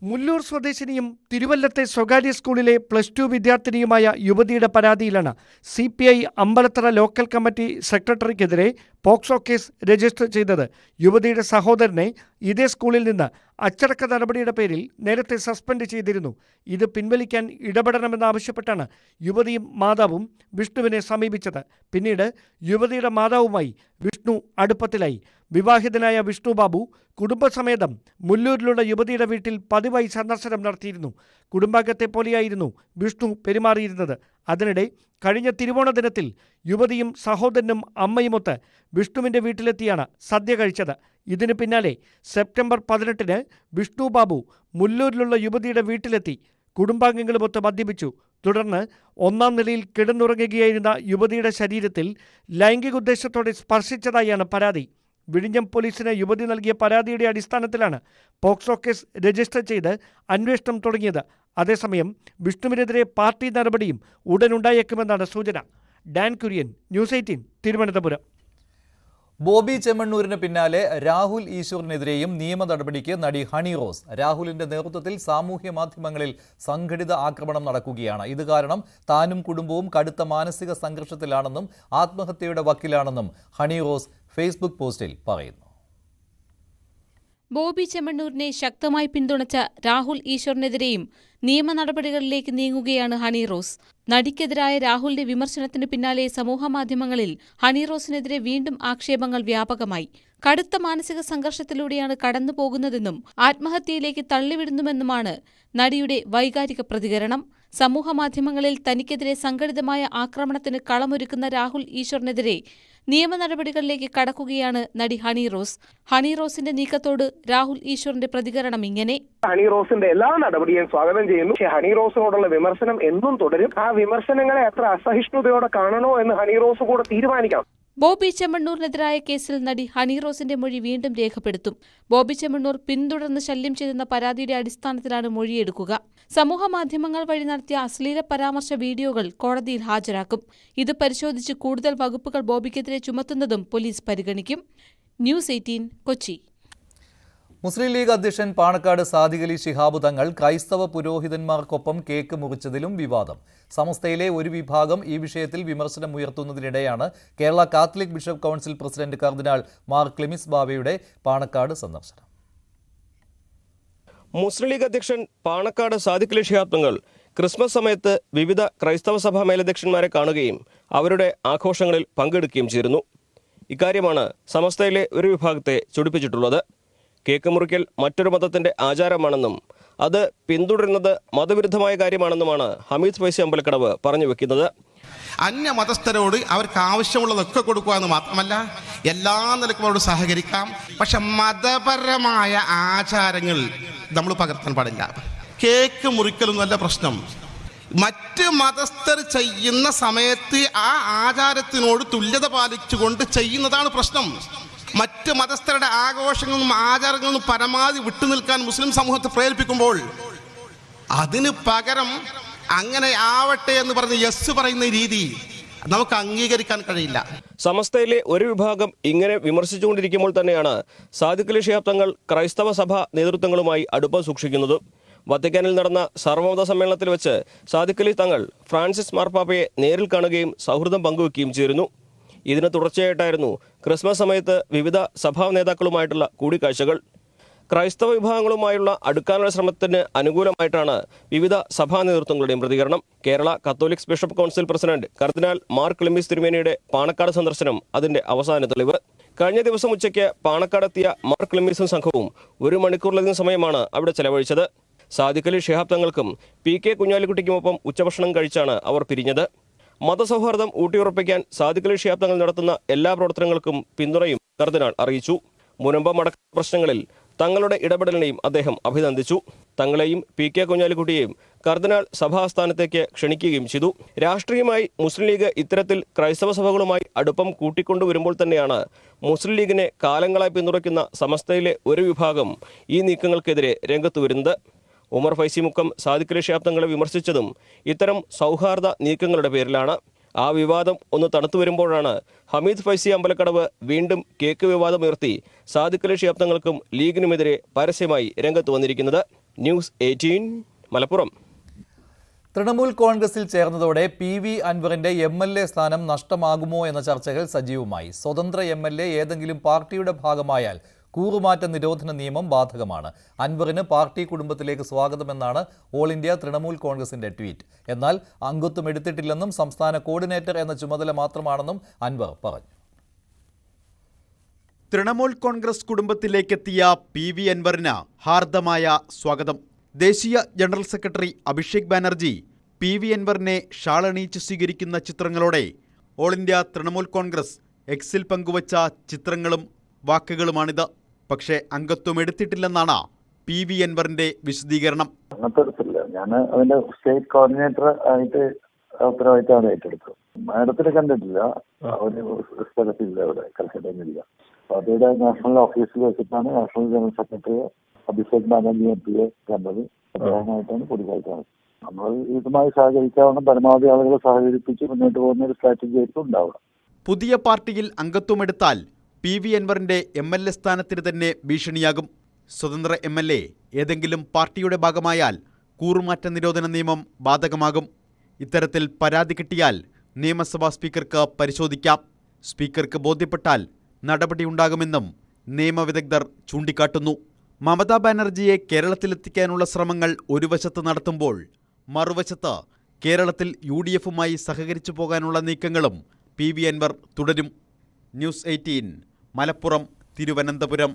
മുല്ലൂർ സ്വദേശിനിയും തിരുവല്ലത്തെ സ്വകാര്യ സ്കൂളിലെ +2 വിദ്യാർത്ഥിനിയുമായ യുവതിയുടെ പരാതിയിലാണ് CPI അമ്പലത്തറ ലോക്കൽ കമ്മിറ്റി സെക്രട്ടറിക്കെതിരെ പോക്സോ കേസ് രജിസ്റ്റർ ചെയ്തത്. യുവതിയുടെ സഹോദരനെ ഇതേ സ്കൂളിൽ നിന്ന് അച്ചടക്ക നടപടിയുടെ പേരിൽ നേരത്തെ സസ്പെൻഡ് ചെയ്തിരുന്നു. ഇത് പിൻവലിക്കാൻ ഇടപെടണമെന്നാവശ്യപ്പെട്ടാണ് യുവതിയും മാതാവും വിഷ്ണുവിനെ സമീപിച്ചത്. പിന്നീട് യുവതിയുടെ മാതാവുമായി വിഷ്ണു അടുപ്പത്തിലായി. വിവാഹിതനായ വിഷ്ണു ബാബു കുടുംബസമേതം മുല്ലൂരിലുള്ള യുവതിയുടെ വീട്ടിൽ പതിവായി സന്ദർശനം നടത്തിയിരുന്നു. കുടുംബാംഗത്തെ പോലെയായിരുന്നു വിഷ്ണു പെരുമാറിയിരുന്നത്. അതിനിടെ കഴിഞ്ഞ തിരുവോണ ദിനത്തിൽ യുവതിയും സഹോദരനും അമ്മയുമൊത്ത് വിഷ്ണുവിൻ്റെ വീട്ടിലെത്തിയാണ് സദ്യ കഴിച്ചത്. ഇതിന് പിന്നാലെ സെപ്റ്റംബർ 18-ന് വിഷ്ണു ബാബു മുല്ലൂരിലുള്ള യുവതിയുടെ വീട്ടിലെത്തി കുടുംബാംഗങ്ങളുമൊത്ത് മദ്യപിച്ചു. തുടർന്ന് 1-ാം നിലയിൽ കിടന്നുറങ്ങുകയായിരുന്ന യുവതിയുടെ ശരീരത്തിൽ ലൈംഗിക ഉദ്ദേശത്തോടെ സ്പർശിച്ചതായാണ് പരാതി. വിഴിഞ്ഞം പോലീസിന് യുവതി നൽകിയ പരാതിയുടെ അടിസ്ഥാനത്തിലാണ് പോക്സോ കേസ് രജിസ്റ്റർ ചെയ്ത് അന്വേഷണം തുടങ്ങിയത്. അതേസമയം വിഷ്ണുവിനെതിരെ പാർട്ടി നടപടിയും ഉടനുണ്ടായേക്കുമെന്നാണ് സൂചന. ഡാൻ കുര്യൻ, ന്യൂസ് 18, തിരുവനന്തപുരം. ബോബി ചെമ്മണ്ണൂരിന് പിന്നാലെ രാഹുൽ ഈശ്വറിനെതിരെയും നിയമ നടപടിക്ക് നടി ഹണി റോസ്. രാഹുലിന്റെ നേതൃത്വത്തിൽ സാമൂഹ്യ മാധ്യമങ്ങളിൽ സംഘടിത ആക്രമണം നടക്കുകയാണ്. ഇത് കാരണം താനും കുടുംബവും കടുത്ത മാനസിക സംഘർഷത്തിലാണെന്നും ആത്മഹത്യയുടെ വക്കിലാണെന്നും ഹണി റോസ് ഫേസ്ബുക്ക് പോസ്റ്റിൽ പറയുന്നു. ബോബി ചെമ്മണ്ണൂരിനെ ശക്തമായി പിന്തുണച്ച രാഹുൽ ഈശ്വറിനെതിരെയും നിയമ നടപടികളിലേക്ക് നീങ്ങുകയാണ് ഹണി റോസ്. നടിക്കെതിരായ രാഹുലിന്റെ വിമർശനത്തിനു പിന്നാലെ സമൂഹമാധ്യമങ്ങളിൽ ഹണി റോസിനെതിരെ വീണ്ടും ആക്ഷേപങ്ങൾ വ്യാപകമായി. കടുത്ത മാനസിക സംഘർഷത്തിലൂടെയാണ് കടന്നുപോകുന്നതെന്നും ആത്മഹത്യയിലേക്ക് തള്ളിവിടുന്നുമെന്നുമാണ് നടിയുടെ വൈകാരിക പ്രതികരണം. സമൂഹമാധ്യമങ്ങളിൽ തനിക്കെതിരെ സംഘടിതമായ ആക്രമണത്തിന് കളമൊരുക്കുന്ന രാഹുൽ ഈശ്വറിനെതിരെ നിയമ നടപടികളിലേക്ക് കടക്കുകയാണ് നടി ഹണി റോസ്. ഹണി റോസിന്റെ നീക്കത്തോട് രാഹുൽ ഈശ്വറിന്റെ പ്രതികരണം ഇങ്ങനെ: ഹണി റോസിന്റെ എല്ലാ നടപടിയും സ്വാഗതം ചെയ്യുന്നു. പക്ഷേ ഹണി റോസിനോടുള്ള വിമർശനം എന്നും തുടരും. ആ വിമർശനങ്ങളെ എത്ര അസഹിഷ്ണുതയോടെ കാണണോ എന്ന് ഹണി റോസ് കൂടെ തീരുമാനിക്കാം. ബോബി ചെമ്മണ്ണൂരിനെതിരായ കേസിൽ നടി ഹണി റോസിന്റെ മൊഴി വീണ്ടും രേഖപ്പെടുത്തും. ബോബി ചെമ്മണ്ണൂർ പിന്തുടർന്ന് ശല്യം ചെയ്തെന്ന പരാതിയുടെ അടിസ്ഥാനത്തിലാണ് മൊഴിയെടുക്കുക. സമൂഹമാധ്യമങ്ങൾ വഴി നടത്തിയ അശ്ലീല പരാമർശ വീഡിയോകൾ കോടതിയിൽ ഹാജരാക്കും. ഇത് പരിശോധിച്ച് കൂടുതൽ വകുപ്പുകൾ ബോബിക്കെതിരെ ചുമത്തുന്നതും പോലീസ് പരിഗണിക്കും. ന്യൂസ് 18, കൊച്ചി. മുസ്ലിം ലീഗ് അധ്യക്ഷൻ പാണക്കാട് സാദിഖ് അലി ശിഹാബ് തങ്ങൾ ക്രൈസ്തവ പുരോഹിതന്മാർക്കൊപ്പം കേക്ക് മുറിച്ചതിലും വിവാദം. സമസ്തയിലെ ഒരു വിഭാഗം ഈ വിഷയത്തിൽ വിമർശനമുയർത്തുന്നതിനിടെയാണ് Kerala catholic bishop council president cardinal Mar Cleemis ബാവയുടെ പാണക്കാട് സന്ദർശനം. മുസ്ലിം ലീഗ് അധ്യക്ഷൻ പാണക്കാട് സാദിഖ് അലി ശിഹാബ് തങ്ങൾ ക്രിസ്മസ് സമയത്ത് വിവിധ ക്രൈസ്തവ സഭാ മേലധ്യക്ഷന്മാരെ കാണുകയും അവരുടെ ആഘോഷങ്ങളിൽ പങ്കെടുക്കുകയും ചെയ്തിരുന്നു. ഇക്കാര്യമാണ് സമസ്തയിലെ ഒരു വിഭാഗത്തെ ചൊടിപ്പിച്ചിട്ടുള്ളത്. കേക്ക് മുറിക്കൽ മറ്റൊരു മതത്തിന്റെ ആചാരമാണെന്നും അത് പിന്തുടരുന്നത് മതവിരുദ്ധമായ കാര്യമാണെന്നുമാണ് ഹമീദ് ഫൈസി അമ്പലക്കടവ് പറഞ്ഞു വെക്കുന്നത്. അന്യമതസ്ഥരോട് അവർക്ക് ആവശ്യമുള്ളതൊക്കെ കൊടുക്കുക എന്ന് മാത്രമല്ല എല്ലാ നിലക്കും അവരോട് സഹകരിക്കാം. പക്ഷെ മതപരമായ ആചാരങ്ങൾ നമ്മൾ പകർത്താൻ പാടില്ല. കേക്ക് മുറിക്കലും നല്ല പ്രശ്നം. മറ്റ് മതസ്ഥർ ചെയ്യുന്ന സമയത്ത് ആ ആചാരത്തിനോട് തുല്യത പാലിച്ചുകൊണ്ട് ചെയ്യുന്നതാണ് പ്രശ്നം. മറ്റ് മതസ്ഥരുടെ ആഘോഷങ്ങളും ആചാരങ്ങളും പരമാവധി വിട്ടുനിൽക്കാൻ മുസ്ലിം സമൂഹത്തെ പ്രേരിപ്പിക്കുമ്പോൾ അതിന് പകരം അങ്ങനെ ആവട്ടെ എന്ന് പറഞ്ഞ് യെസ് പറയുന്ന രീതി നമുക്ക് അംഗീകരിക്കാൻ കഴിയില്ല. സമസ്തയിലെ ഒരു വിഭാഗം ഇങ്ങനെ വിമർശിച്ചുകൊണ്ടിരിക്കുമ്പോൾ തന്നെയാണ് സാദിഖ് അലി ശിഹാബ് തങ്ങൾ ക്രൈസ്തവ സഭാ നേതൃത്വങ്ങളുമായി അടുപ്പം സൂക്ഷിക്കുന്നത്. വത്തിക്കാനിൽ നടന്ന സർവ്വമത സമ്മേളനത്തിൽ വെച്ച് സാദിഖ് അലി തങ്ങൾ ഫ്രാൻസിസ് മാർപ്പാപ്പയെ നേരിൽ കാണുകയും സൗഹൃദം പങ്കുവെക്കുകയും ചെയ്തിരുന്നു. ഇതിന് തുടർച്ചയായിട്ടായിരുന്നു ക്രിസ്മസ് സമയത്ത് വിവിധ സഭാ നേതാക്കളുമായിട്ടുള്ള കൂടിക്കാഴ്ചകൾ. ക്രൈസ്തവ വിഭാഗങ്ങളുമായുള്ള അടുക്കാനുള്ള ശ്രമത്തിന് അനുകൂലമായിട്ടാണ് വിവിധ സഭാ നേതൃത്വങ്ങളുടെയും പ്രതികരണം. Kerala catholics bishop council president cardinal Mar Cleemis തിരുമേനിയുടെ പാണക്കാട് സന്ദർശനം അതിന്റെ അവസാന തെളിവ്. കഴിഞ്ഞ ദിവസം ഉച്ചയ്ക്ക് പാണക്കാടെത്തിയ മാർ ക്ലിമിസും സംഘവും 1 മണിക്കൂറിലധികം സമയമാണ് അവിടെ ചെലവഴിച്ചത്. സാദിഖ് അലി ശിഹാബ് തങ്ങൾക്കും PK കുഞ്ഞാലിക്കുട്ടിക്കുമൊപ്പം ഉച്ചഭക്ഷണം കഴിച്ചാണ് അവർ പിരിഞ്ഞത്. മതസൗഹാർദ്ദം ഊട്ടിയുറപ്പിക്കാൻ സാദിഖ് അലി ശിഹാബ് തങ്ങൾ നടത്തുന്ന എല്ലാ പ്രവർത്തനങ്ങൾക്കും പിന്തുണയും കർദിനാൾ അറിയിച്ചു. മുനമ്പം അടക്കം പ്രശ്നങ്ങളിൽ തങ്ങളുടെ ഇടപെടലിനെയും അദ്ദേഹം അഭിനന്ദിച്ചു. തങ്ങളെയും PK കുഞ്ഞാലിക്കുട്ടിയെയും കർദിനാൾ സഭാസ്ഥാനത്തേക്ക് ക്ഷണിക്കുകയും ചെയ്തു. രാഷ്ട്രീയമായി മുസ്ലിം ലീഗ് ഇത്തരത്തിൽ ക്രൈസ്തവ സഭകളുമായി അടുപ്പം കൂട്ടിക്കൊണ്ടുവരുമ്പോൾ തന്നെയാണ് മുസ്ലിം ലീഗിനെ കാലങ്ങളായി പിന്തുണയ്ക്കുന്ന സമസ്തയിലെ ഒരു വിഭാഗം ഈ നീക്കങ്ങൾക്കെതിരെ രംഗത്ത് വരുന്നത്. ഉമർ ഫൈസി മുക്കം സാദിഖ് അലി ശിഹാബ് തങ്ങളെ വിമർശിച്ചതും ഇത്തരം സൗഹാർദ്ദ നീക്കങ്ങളുടെ പേരിലാണ്. ആ വിവാദം ഒന്ന് തണുത്തു വരുമ്പോഴാണ് ഹമീദ് ഫൈസി അമ്പലക്കടവ് വീണ്ടും കേക്ക് വിവാദം ഉയർത്തി സാദിഖ് അലി ശിഹാബ് തങ്ങൾക്കും ലീഗിനുമെതിരെ പരസ്യമായി രംഗത്ത് വന്നിരിക്കുന്നത്. ന്യൂസ് 18, മലപ്പുറം. തൃണമൂൽ കോൺഗ്രസിൽ ചേർന്നതോടെ PV അൻവറിന്റെ MLA സ്ഥാനം നഷ്ടമാകുമോ എന്ന ചർച്ചകൾ സജീവമായി. സ്വതന്ത്ര MLA ഏതെങ്കിലും പാർട്ടിയുടെ ഭാഗമായാൽ കൂറുമാറ്റ നിരോധന നിയമം ബാധകമാണ്. അൻവറിന് പാർട്ടി കുടുംബത്തിലേക്ക് സ്വാഗതമെന്നാണ് ഓൾ ഇന്ത്യ തൃണമൂൽ കോൺഗ്രസിന്റെ ട്വീറ്റ്. എന്നാൽ അംഗത്വം എടുത്തിട്ടില്ലെന്നും സംസ്ഥാന കോർഡിനേറ്റർ എന്ന ചുമതല മാത്രമാണെന്നും അൻവർ പറഞ്ഞു. തൃണമൂൽ കോൺഗ്രസ് കുടുംബത്തിലേക്കെത്തിയ PV അൻവറിന് ഹാർദമായ സ്വാഗതം. ദേശീയ general secretary Abhishek Banerjee PV അൻവറിനെ ഷാളണിയിച്ച് സ്വീകരിക്കുന്ന ചിത്രങ്ങളോടെ ഓൾ ഇന്ത്യ തൃണമൂൽ കോൺഗ്രസ് എക്സിൽ പങ്കുവച്ച ചിത്രങ്ങളും വാക്കുകളുമാണിത്. പക്ഷേ അംഗത്വം എടുത്തിട്ടില്ലെന്നാണ് PV അൻവറിന്റെ വിശദീകരണം. ഞാൻ അതിന്റെ സ്റ്റേറ്റ് കോർഡിനേറ്റർ ആയിട്ട് ഉത്തരവാദിത്തം ഏറ്റെടുത്തു. മാഡത്തിനെ കണ്ടിട്ടില്ല, അവര് സ്ഥലത്തില്ല, അവിടെ കൽക്കട്ടയിലില്ല. പാർട്ടിയുടെ നാഷണൽ ഓഫീസിൽ വെച്ചിട്ടാണ് national general secretary Abhishek Banerjee MP കണ്ടത്. അദ്ദേഹമായിട്ടാണ് കൂടിക്കാഴ്ച. നമ്മൾ ഇതുമായി സഹകരിക്കാവുന്ന പരമാവധി ആളുകളെ സഹകരിപ്പിച്ച് മുന്നോട്ട് പോകുന്ന ഒരു സ്ട്രാറ്റജി ആയിരിക്കും ഉണ്ടാവുക. പുതിയ പാർട്ടിയിൽ അംഗത്വമെടുത്താൽ PV അൻവറിന്റെ MLA സ്ഥാനത്തിന് തന്നെ ഭീഷണിയാകും. സ്വതന്ത്ര MLA ഏതെങ്കിലും പാർട്ടിയുടെ ഭാഗമായാൽ കൂറുമാറ്റ നിരോധന നിയമം ബാധകമാകും. ഇത്തരത്തിൽ പരാതി കിട്ടിയാൽ നിയമസഭാ സ്പീക്കർക്ക് പരിശോധിക്കാം. സ്പീക്കർക്ക് ബോധ്യപ്പെട്ടാൽ നടപടിയുണ്ടാകുമെന്നും നിയമവിദഗ്ധർ ചൂണ്ടിക്കാട്ടുന്നു. മമതാ ബാനർജിയെ കേരളത്തിലെത്തിക്കാനുള്ള ശ്രമങ്ങൾ ഒരു വശത്ത് നടത്തുമ്പോൾ മറുവശത്ത് കേരളത്തിൽ UDFുമായി സഹകരിച്ചു പോകാനുള്ള നീക്കങ്ങളും PV അൻവർ തുടരും. ന്യൂസ് 18 മലപ്പുറം, തിരുവനന്തപുരം.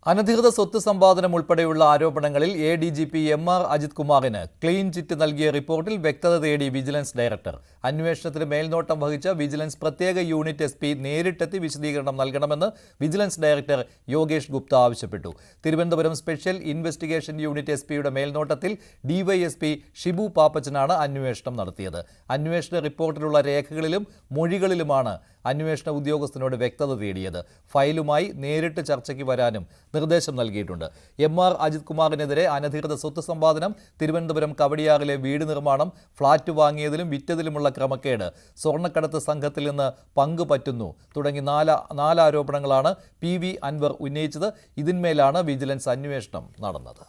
അനധികൃത സ്വത്ത് സമ്പാദനം ഉൾപ്പെടെയുള്ള ആരോപണങ്ങളിൽ ADGP MR അജിത് കുമാറിന് ക്ലീൻ ചിറ്റ് നൽകിയ റിപ്പോർട്ടിൽ വ്യക്തത തേടി വിജിലൻസ് ഡയറക്ടർ. അന്വേഷണത്തിന് മേൽനോട്ടം വഹിച്ച വിജിലൻസ് പ്രത്യേക യൂണിറ്റ് SP നേരിട്ടെത്തി വിശദീകരണം നൽകണമെന്ന് വിജിലൻസ് ഡയറക്ടർ യോഗേഷ് ഗുപ്ത ആവശ്യപ്പെട്ടു. തിരുവനന്തപുരം സ്പെഷ്യൽ ഇൻവെസ്റ്റിഗേഷൻ യൂണിറ്റ് SPയുടെ മേൽനോട്ടത്തിൽ DYSP ഷിബു പാപ്പച്ചനാണ് അന്വേഷണം നടത്തിയത്. അന്വേഷണ റിപ്പോർട്ടിലുള്ള രേഖകളിലും മൊഴികളിലുമാണ് അന്വേഷണ ഉദ്യോഗസ്ഥനോട് വ്യക്തത തേടിയത്. ഫയലുമായി നേരിട്ട് ചർച്ചയ്ക്ക് വരാനും നിർദ്ദേശം നൽകിയിട്ടുണ്ട്. MR അജിത് കുമാറിനെതിരെ അനധികൃത സ്വത്ത് സമ്പാദനം, തിരുവനന്തപുരം കവടിയാറിലെ വീട് നിർമ്മാണം, ഫ്ളാറ്റ് വാങ്ങിയതിലും വിറ്റതിലുമുള്ള ക്രമക്കേട്, സ്വർണ്ണക്കടത്ത് സംഘത്തിൽ നിന്ന് പങ്കുപറ്റുന്നു തുടങ്ങി നാല് ആരോപണങ്ങളാണ് PV അൻവർ ഉന്നയിച്ചത്. ഇതിന്മേലാണ് വിജിലൻസ് അന്വേഷണം നടന്നത്.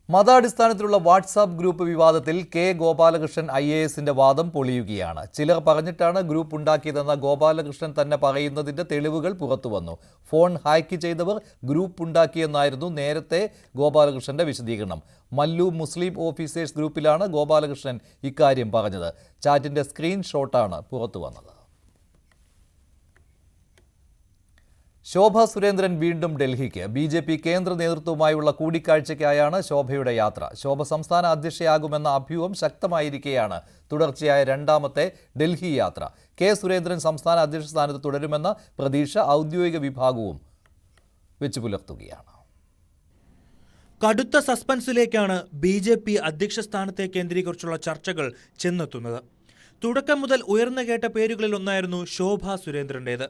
മതാടിസ്ഥാനത്തിലുള്ള വാട്സാപ്പ് ഗ്രൂപ്പ് വിവാദത്തിൽ K ഗോപാലകൃഷ്ണൻ IASന്റെ വാദം പൊളിയുകയാണ്. ചിലർ പറഞ്ഞിട്ടാണ് ഗ്രൂപ്പ് ഉണ്ടാക്കിയതെന്ന ഗോപാലകൃഷ്ണൻ തന്നെ പറയുന്നതിന്റെ തെളിവുകൾ പുറത്തുവന്നു. ഫോൺ ഹാക്ക് ചെയ്തവർ ഗ്രൂപ്പ് ഉണ്ടാക്കിയെന്നായിരുന്നു നേരത്തെ ഗോപാലകൃഷ്ണന്റെ വിശദീകരണം. മല്ലു മുസ്ലിം ഓഫീസേഴ്സ് ഗ്രൂപ്പിലാണ് ഗോപാലകൃഷ്ണൻ ഇക്കാര്യം പറഞ്ഞത്. ചാറ്റിന്റെ സ്ക്രീൻഷോട്ടാണ് പുറത്തുവന്നത്. ശോഭ സുരേന്ദ്രൻ വീണ്ടും ഡൽഹിക്ക്. BJP കേന്ദ്ര നേതൃത്വവുമായുള്ള കൂടിക്കാഴ്ചയ്ക്കായാണ് ശോഭയുടെ യാത്ര. ശോഭ സംസ്ഥാന അധ്യക്ഷയാകുമെന്ന അഭ്യൂഹം ശക്തമായിരിക്കെയാണ് തുടർച്ചയായ രണ്ടാമത്തെ ഡൽഹി യാത്ര. K സുരേന്ദ്രൻ സംസ്ഥാന അധ്യക്ഷ സ്ഥാനത്ത് തുടരുമെന്ന പ്രതീക്ഷ ഔദ്യോഗിക വിഭാഗവും വെച്ചുപുലർത്തുകയാണ്. കടുത്ത സസ്പെൻസിലേക്കാണ് BJP അധ്യക്ഷ സ്ഥാനത്തെ കേന്ദ്രീകരിച്ചുള്ള ചർച്ചകൾ ചെന്നെത്തുന്നത്. തുടക്കം മുതൽ ഉയർന്നു കേട്ട പേരുകളിൽ ഒന്നായിരുന്നു ശോഭ സുരേന്ദ്രൻ്റേത്.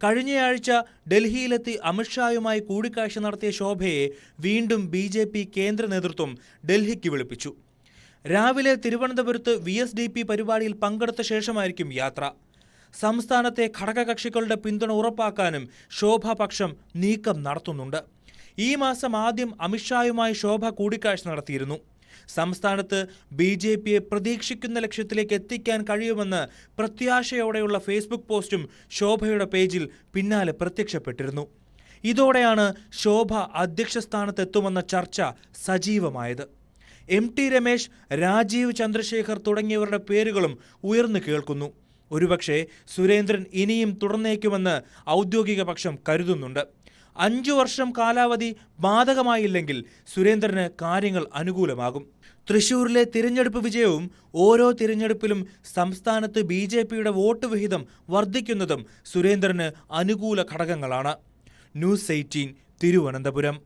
കഴിഞ്ഞയാഴ്ച ഡൽഹിയിലെത്തി അമിത്ഷായുമായി കൂടിക്കാഴ്ച നടത്തിയ ശോഭയെ വീണ്ടും BJP കേന്ദ്ര നേതൃത്വം ഡൽഹിക്ക് വിളിപ്പിച്ചു. രാവിലെ തിരുവനന്തപുരത്ത് VSDP പരിപാടിയിൽ പങ്കെടുത്ത ശേഷമായിരിക്കും യാത്ര. സംസ്ഥാനത്തെ ഘടകകക്ഷികളുടെ പിന്തുണ ഉറപ്പാക്കാനും ശോഭപക്ഷം നീക്കം നടത്തുന്നുണ്ട്. ഈ മാസം ആദ്യം അമിത്ഷായുമായി ശോഭ കൂടിക്കാഴ്ച നടത്തിയിരുന്നു. സംസ്ഥാനത്ത് BJPയെ പ്രതീക്ഷിക്കുന്ന ലക്ഷ്യത്തിലേക്ക് എത്തിക്കാൻ കഴിയുമെന്ന് പ്രത്യാശയോടെയുള്ള ഫേസ്ബുക്ക് പോസ്റ്റും ശോഭയുടെ പേജിൽ പിന്നാലെ പ്രത്യക്ഷപ്പെട്ടിരുന്നു. ഇതോടെയാണ് ശോഭ അധ്യക്ഷ സ്ഥാനത്തെത്തുമെന്ന ചർച്ച സജീവമായത്. MT രമേശ്, രാജീവ് ചന്ദ്രശേഖർ തുടങ്ങിയവരുടെ പേരുകളും ഉയർന്നു കേൾക്കുന്നു. ഒരുപക്ഷെ സുരേന്ദ്രൻ ഇനിയും തുടർന്നേക്കുമെന്ന് ഔദ്യോഗിക പക്ഷം കരുതുന്നുണ്ട്. 5 വർഷം കാലാവധി ബാധകമായില്ലെങ്കിൽ സുരേന്ദ്രന് കാര്യങ്ങൾ അനുകൂലമാകും. തൃശൂരിലെ തിരഞ്ഞെടുപ്പ് വിജയവും ഓരോ തിരഞ്ഞെടുപ്പിലും സംസ്ഥാനത്ത് BJPയുടെ വോട്ട് വിഹിതം വർദ്ധിക്കുന്നതും സുരേന്ദ്രന് അനുകൂല ഘടകങ്ങളാണ്. ന്യൂസ് 18 തിരുവനന്തപുരം.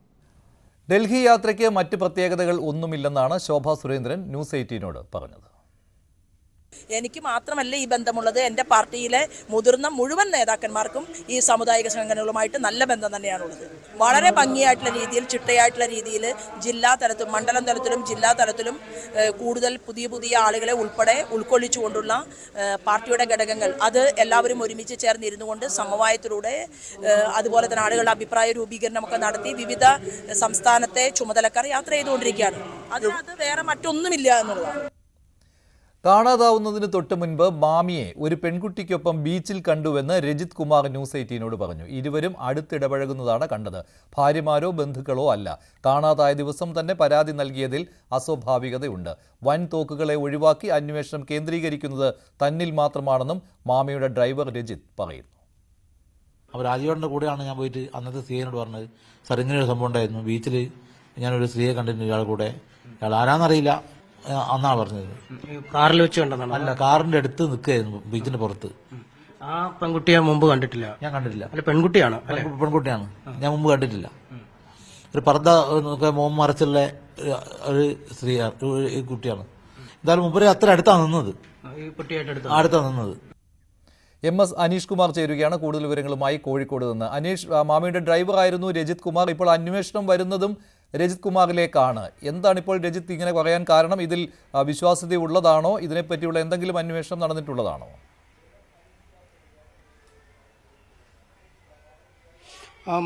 ഡൽഹി യാത്രയ്ക്ക് മറ്റ് പ്രത്യേകതകൾ ഒന്നുമില്ലെന്നാണ് ശോഭ സുരേന്ദ്രൻ ന്യൂസ് 18നോട് പറഞ്ഞത്. എനിക്ക് മാത്രമല്ല ഈ ബന്ധമുള്ളത്, എൻ്റെ പാർട്ടിയിലെ മുതിർന്ന മുഴുവൻ നേതാക്കന്മാർക്കും ഈ സാമുദായിക സംഘടനകളുമായിട്ട് നല്ല ബന്ധം തന്നെയാണുള്ളത്. വളരെ ഭംഗിയായിട്ടുള്ള രീതിയിൽ, ചിട്ടയായിട്ടുള്ള രീതിയിൽ ജില്ലാ തലത്തിലും മണ്ഡലം തലത്തിലും ജില്ലാ തലത്തിലും കൂടുതൽ പുതിയ ആളുകളെ ഉൾപ്പെടെ ഉൾക്കൊള്ളിച്ചുകൊണ്ടുള്ള പാർട്ടിയുടെ ഘടകങ്ങൾ, അത് എല്ലാവരും ഒരുമിച്ച് ചേർന്നിരുന്നു കൊണ്ട് സമവായത്തിലൂടെ അതുപോലെ തന്നെ ആളുകളുടെ അഭിപ്രായ രൂപീകരണമൊക്കെ നടത്തി വിവിധ സംസ്ഥാനത്തെ ചുമതലക്കാർ യാത്ര ചെയ്തുകൊണ്ടിരിക്കുകയാണ്. അതിനകത്ത് വേറെ മറ്റൊന്നുമില്ല എന്നുള്ളതാണ്. കാണാതാവുന്നതിന് തൊട്ട് മുൻപ് മാമിയെ ഒരു പെൺകുട്ടിക്കൊപ്പം ബീച്ചിൽ കണ്ടുവെന്ന് രജിത് കുമാർ ന്യൂസ് 18നോട് പറഞ്ഞു. ഇരുവരും അടുത്തിടപഴകുന്നതാണ് കണ്ടത്. ഭാര്യമാരോ ബന്ധുക്കളോ അല്ല. കാണാതായ ദിവസം തന്നെ പരാതി നൽകിയതിൽ അസ്വാഭാവികതയുണ്ട്. വൻ തോക്കുകളെ ഒഴിവാക്കി അന്വേഷണം കേന്ദ്രീകരിക്കുന്നത് തന്നിൽ മാത്രമാണെന്നും മാമിയുടെ ഡ്രൈവർ രജിത് പറയുന്നു. അപ്പോൾ രാജീവേട്ടൻ്റെ കൂടെയാണ് ഞാൻ പോയിട്ട് അന്നത്തെ സ്ത്രീയോട് പറഞ്ഞത്, സാർ ഇങ്ങനെ ഒരു സംഭവം ഉണ്ടായിരുന്നു, ബീച്ചിൽ ഞാനൊരു സ്ത്രീയെ കണ്ടിട്ടുണ്ട് ഇയാൾ കൂടെ, ഇയാൾ ആരാന്നറിയില്ല അന്നാണ് പറഞ്ഞത്. കാറിൽ വെച്ച് കണ്ടതാണ്? അല്ല, കാറിന്റെ അടുത്ത് നിൽക്കുകയായിരുന്നു ബീച്ചിന്റെ പുറത്ത്. ആ പെൺകുട്ടിയെ മുമ്പ് കണ്ടിട്ടില്ല? ഞാൻ കണ്ടിട്ടില്ല. അല്ല, പെൺകുട്ടിയാണ്? പെൺകുട്ടിയാണ്, ഞാൻ മുമ്പ് കണ്ടിട്ടില്ല. ഒരു പർദ്ദ മോം മറച്ചുള്ള ഒരു സ്ത്രീ കുട്ടിയാണ്. എന്തായാലും മുമ്പ് അത്ര അടുത്താണ് നിന്നത്, അടുത്താണ് നിന്നത്. MS അനീഷ് കുമാർ ചേരുകയാണ് കൂടുതൽ വിവരങ്ങളുമായി കോഴിക്കോട് നിന്ന്. അനീഷ്, മാമിയുടെ ഡ്രൈവറായിരുന്നു രജിത് കുമാർ. ഇപ്പോൾ അന്വേഷണം വരുന്നതും രജിത് കുമാറിലേക്കാണ്. എന്താണ് ഇപ്പോൾ രജിത്ത് ഇങ്ങനെ പറയാൻ കാരണം? ഇതിൽ വിശ്വാസ്യതയുള്ളതാണോ? ഇതിനെപ്പറ്റിയുള്ള എന്തെങ്കിലും അന്വേഷണം നടന്നിട്ടുള്ളതാണോ?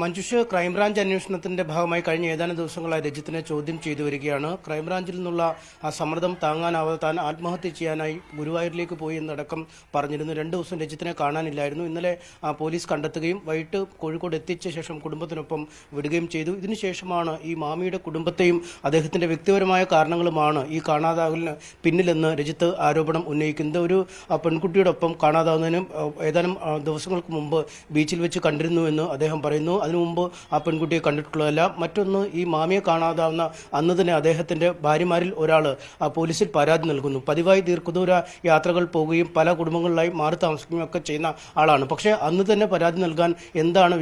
മഞ്ജുഷ്, ക്രൈംബ്രാഞ്ച് അന്വേഷണത്തിന്റെ ഭാഗമായി കഴിഞ്ഞ ഏതാനും ദിവസങ്ങളായി രജിത്തിനെ ചോദ്യം ചെയ്തു വരികയാണ്. ക്രൈംബ്രാഞ്ചിൽ നിന്നുള്ള ആ സമ്മർദ്ദം താങ്ങാനാവാതെ താൻ ആത്മഹത്യ ചെയ്യാനായി ഗുരുവായൂരിലേക്ക് പോയി എന്നടക്കം പറഞ്ഞിരുന്നു. 2 ദിവസം രജിത്തിനെ കാണാനില്ലായിരുന്നു. ഇന്നലെ പോലീസ് കണ്ടെത്തുകയും വൈകിട്ട് കോഴിക്കോട് എത്തിച്ച ശേഷം കുടുംബത്തിനൊപ്പം വിടുകയും ചെയ്തു. ഇതിനുശേഷമാണ് ഈ മാമിയുടെ കുടുംബത്തെയും അദ്ദേഹത്തിന്റെ വ്യക്തിപരമായ കാരണങ്ങളുമാണ് ഈ കാണാതാകലിന് പിന്നിലെന്ന് രജിത്ത് ആരോപണം ഉന്നയിക്കുന്നത്. ഒരു പെൺകുട്ടിയോടൊപ്പം കാണാതാവുന്നതിനും ഏതാനും ദിവസങ്ങൾക്ക് മുമ്പ് ബീച്ചിൽ വെച്ച് കണ്ടിരുന്നുവെന്ന് അദ്ദേഹം പറയുന്നു. അതിനു മുമ്പ് ആ പെൺകുട്ടിയെ കണ്ടിട്ടുള്ളതല്ല. മറ്റൊന്ന്, ഈ മാമിയെ കാണാതാവുന്ന അന്ന് തന്നെ അദ്ദേഹത്തിന്റെ ഭാര്യമാരിൽ ഒരാൾ പോലീസിൽ പരാതി നൽകുന്നു. പതിവായി ദീർഘദൂര യാത്രകൾ പോവുകയും പല കുടുംബങ്ങളിലായി മാറി താമസിക്കുകയും ഒക്കെ ചെയ്യുന്ന ആളാണ്. പക്ഷേ അന്ന് തന്നെ പരാതി നൽകാൻ എന്താണ്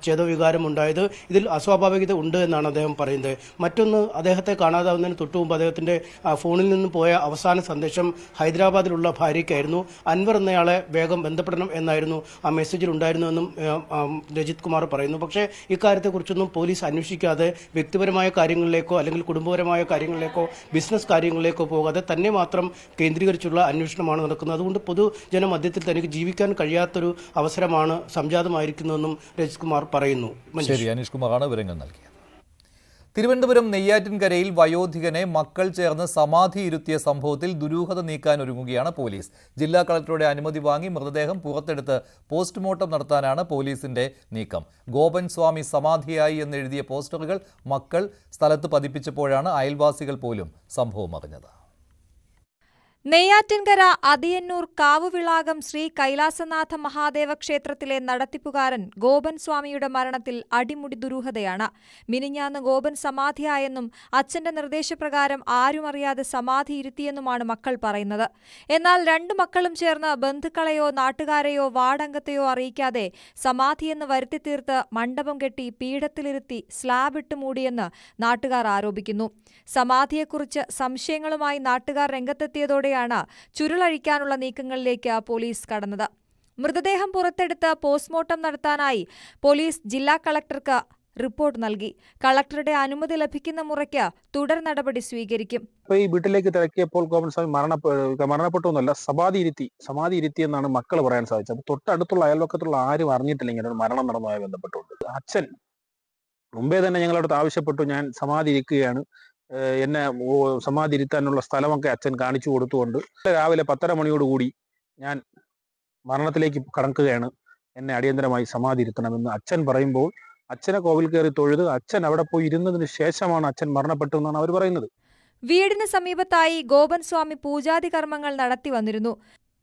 ചേതോവികാരം ഉണ്ടായത്? ഇതിൽ അസ്വാഭാവികത ഉണ്ട് എന്നാണ് അദ്ദേഹം പറയുന്നത്. മറ്റൊന്ന്, അദ്ദേഹത്തെ കാണാതാവുന്നതിന് തൊട്ടുമുമ്പ് അദ്ദേഹത്തിന്റെ ഫോണിൽ നിന്ന് പോയ അവസാന സന്ദേശം ഹൈദരാബാദിലുള്ള ഭാര്യയ്ക്കായിരുന്നു. അൻവർ എന്നയാളെ വേഗം ബന്ധപ്പെടണം എന്നായിരുന്നു ആ മെസ്സേജിൽ ഉണ്ടായിരുന്നുവെന്നും രജിത് കുമാർ പറയുന്നു. പക്ഷേ ഇക്കാര്യത്തെക്കുറിച്ചൊന്നും പോലീസ് അന്വേഷിക്കാതെ വ്യക്തിപരമായ കാര്യങ്ങളിലേക്കോ അല്ലെങ്കിൽ കുടുംബപരമായ കാര്യങ്ങളിലേക്കോ ബിസിനസ് കാര്യങ്ങളിലേക്കോ പോകാതെ തന്നെ മാത്രം കേന്ദ്രീകരിച്ചുള്ള അന്വേഷണമാണ് നടക്കുന്നത്. അതുകൊണ്ട് പൊതുജനമധ്യത്തിൽ തനിക്ക് ജീവിക്കാൻ കഴിയാത്തൊരു അവസരമാണ് സംജാതമായിരിക്കുന്നതെന്നും രജിത് കുമാർ പറയുന്നു. ശരി, അനീഷ് കുമാറാണ് വിവരങ്ങൾ നൽകിയത്. തിരുവനന്തപുരം നെയ്യാറ്റിൻകരയിൽ വയോധികനെ മക്കൾ ചേർന്ന് സമാധി ഇരുത്തിയ സംഭവത്തിൽ ദുരൂഹത നീക്കാനൊരുങ്ങുകയാണ് പോലീസ്. ജില്ലാ കളക്ടറുടെ അനുമതി വാങ്ങി മൃതദേഹം പുറത്തെടുത്ത് പോസ്റ്റ്മോർട്ടം നടത്താനാണ് പോലീസിന്റെ നീക്കം. ഗോപൻ സ്വാമി സമാധിയായി എന്നെഴുതിയ പോസ്റ്ററുകൾ മക്കൾ സ്ഥലത്ത് പതിപ്പിച്ചപ്പോഴാണ് അയൽവാസികൾ പോലും സംഭവം അറിഞ്ഞത്. നെയ്യാറ്റിൻകര അതിയന്നൂർ കാവുവിളാകം ശ്രീ കൈലാസനാഥ മഹാദേവ ക്ഷേത്രത്തിലെ നടത്തിപ്പുകാരൻ ഗോപൻ സ്വാമിയുടെ മരണത്തിൽ അടിമുടി ദുരൂഹതയാണ്. മിനിഞ്ഞാന്ന് ഗോപൻ സമാധിയായെന്നും അച്ഛന്റെ നിർദ്ദേശപ്രകാരം ആരും അറിയാതെ സമാധി ഇരുത്തിയെന്നുമാണ് മക്കൾ പറയുന്നത്. എന്നാൽ 2 മക്കളും ചേർന്ന് ബന്ധുക്കളെയോ നാട്ടുകാരെയോ വാർഡംഗത്തെയോ അറിയിക്കാതെ സമാധിയെന്ന് വരുത്തിത്തീർത്ത് മണ്ഡപം കെട്ടി പീഠത്തിലിരുത്തി സ്ലാബിട്ട് മൂടിയെന്ന് നാട്ടുകാർ ആരോപിക്കുന്നു. സമാധിയെക്കുറിച്ച് സംശയങ്ങളുമായി നാട്ടുകാർ രംഗത്തെത്തിയതോടെ ചുരുളഴിക്കാനുള്ള നീക്കങ്ങളിലേക്ക് പോലീസ് കടന്നത്. മൃതദേഹം പുറത്തെടുത്ത് പോസ്റ്റ്മോർട്ടം നടത്താനായി പോലീസ് ജില്ലാ കളക്ടർക്ക് റിപ്പോർട്ട് നൽകി. കളക്ടറുടെ അനുമതി ലഭിക്കുന്ന മുറയ്ക്ക് തുടർ നടപടി സ്വീകരിക്കും. ഈ വീട്ടിലേക്ക് തിരക്കിയപ്പോൾ ഗോപൻ സ്വാമി മരണപ്പെട്ടൊന്നുമല്ല, സമാധി ഇരുത്തി എന്നാണ് മക്കൾ പറയാൻ സാധിച്ചത്. അപ്പൊ തൊട്ടടുത്തുള്ള അയൽവക്കത്തുള്ള ആരും അറിഞ്ഞിട്ടില്ല ഇങ്ങനെ ഒരു മരണം നടന്നതുമായി ബന്ധപ്പെട്ടുകൊണ്ട്. അച്ഛൻ മുമ്പേ തന്നെ ഞങ്ങളടുത്ത് ആവശ്യപ്പെട്ടു, ഞാൻ സമാധി ഇരിക്കുകയാണ്, എന്നെ സമാധി ഇരുത്താനുള്ള സ്ഥലമൊക്കെ അച്ഛൻ കാണിച്ചു കൊടുത്തുകൊണ്ട് രാവിലെ 10:30 മണിയോടുകൂടി ഞാൻ മരണത്തിലേക്ക് കടക്കുകയാണ്, എന്നെ അടിയന്തരമായി സമാധി ഇരുത്തണമെന്ന് അച്ഛൻ പറയുമ്പോൾ അച്ഛനെ കോവിൽ കയറി തൊഴുത് അച്ഛൻ അവിടെ പോയി ഇരുന്നതിന് ശേഷമാണ് അച്ഛൻ മരണപ്പെട്ടതെന്നാണ് അവർ പറയുന്നത്. വീടിന് സമീപത്തായി ഗോപൻ സ്വാമി പൂജാതി കർമ്മങ്ങൾ നടത്തി വന്നിരുന്നു.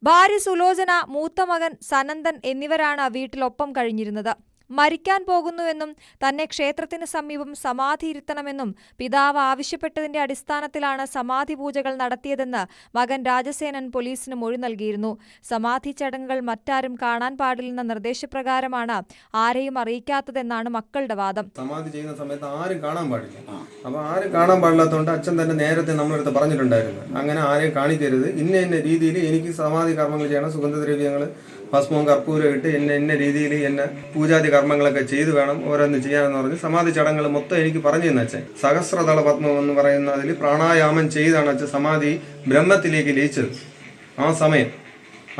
ഭാര്യ സുലോചന, മൂത്ത മകൻ സനന്ദൻ എന്നിവരാണ് വീട്ടിലൊപ്പം കഴിഞ്ഞിരുന്നത്. മരിക്കാൻ പോകുന്നുവെന്നും തന്നെ ക്ഷേത്രത്തിന് സമീപം സമാധി ഇരുത്തണമെന്നും പിതാവ് ആവശ്യപ്പെട്ടതിന്റെ അടിസ്ഥാനത്തിലാണ് സമാധി പൂജകൾ നടത്തിയതെന്ന് മകൻ രാജസേനൻ പോലീസിന് മൊഴി നൽകിയിരുന്നു. സമാധി ചടങ്ങുകൾ മറ്റാരും കാണാൻ പാടില്ലെന്ന നിർദ്ദേശപ്രകാരമാണ് ആരെയും അറിയിക്കാത്തതെന്നാണ് മക്കളുടെ വാദം. സമാധി ചെയ്യുന്ന സമയത്ത് ആരും കാണാൻ പാടില്ല. അപ്പൊ ആരും കാണാൻ പാടില്ലാത്തതുകൊണ്ട് അച്ഛൻ തന്നെ നേരത്തെ നമ്മളടുത്ത് പറഞ്ഞിട്ടുണ്ടായിരുന്നു, അങ്ങനെ ആരെയും കാണിക്കരുത്, ഇന്ന രീതിയിൽ എനിക്ക് സമാധി കർമ്മങ്ങൾ ചെയ്യണം, സുഗന്ധദ്രവ്യങ്ങൾ ഭസ്മവും കർപ്പൂരം ഇട്ട് ഇന്ന രീതിയിൽ എന്നെ പൂജാതി കർമ്മങ്ങളൊക്കെ ചെയ്തു വേണം ഓരോന്ന് ചെയ്യാനെന്ന് പറഞ്ഞ് സമാധി ചടങ്ങുകൾ മൊത്തം എനിക്ക് പറഞ്ഞു തന്നെ അച്ഛൻ. സഹസ്രദള പത്മം എന്ന് പറയുന്ന അതിൽ പ്രാണായാമം ചെയ്താണ് അച്ഛൻ സമാധി ബ്രഹ്മത്തിലേക്ക് ലയിച്ചത്.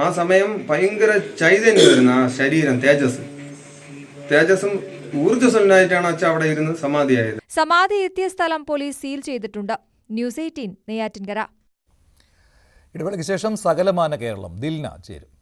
ആ സമയം ഭയങ്കര ചൈതന്യം വരുന്ന ആ ശരീരം, തേജസ്സും ഊർജ്ജസ്വലനായിട്ടാണ് അച്ഛൻ അവിടെ ഇരുന്ന് സമാധിയായത്. സമാധി എത്തിയ സ്ഥലം പോലീസ് സീൽ ചെയ്തിട്ടുണ്ട്. ന്യൂസ് 18 നെയ്യാറ്റിൻകര. ഇടവേളയ്ക്ക് ശേഷം സകലമാന കേരളം ദിൽന ചേരും.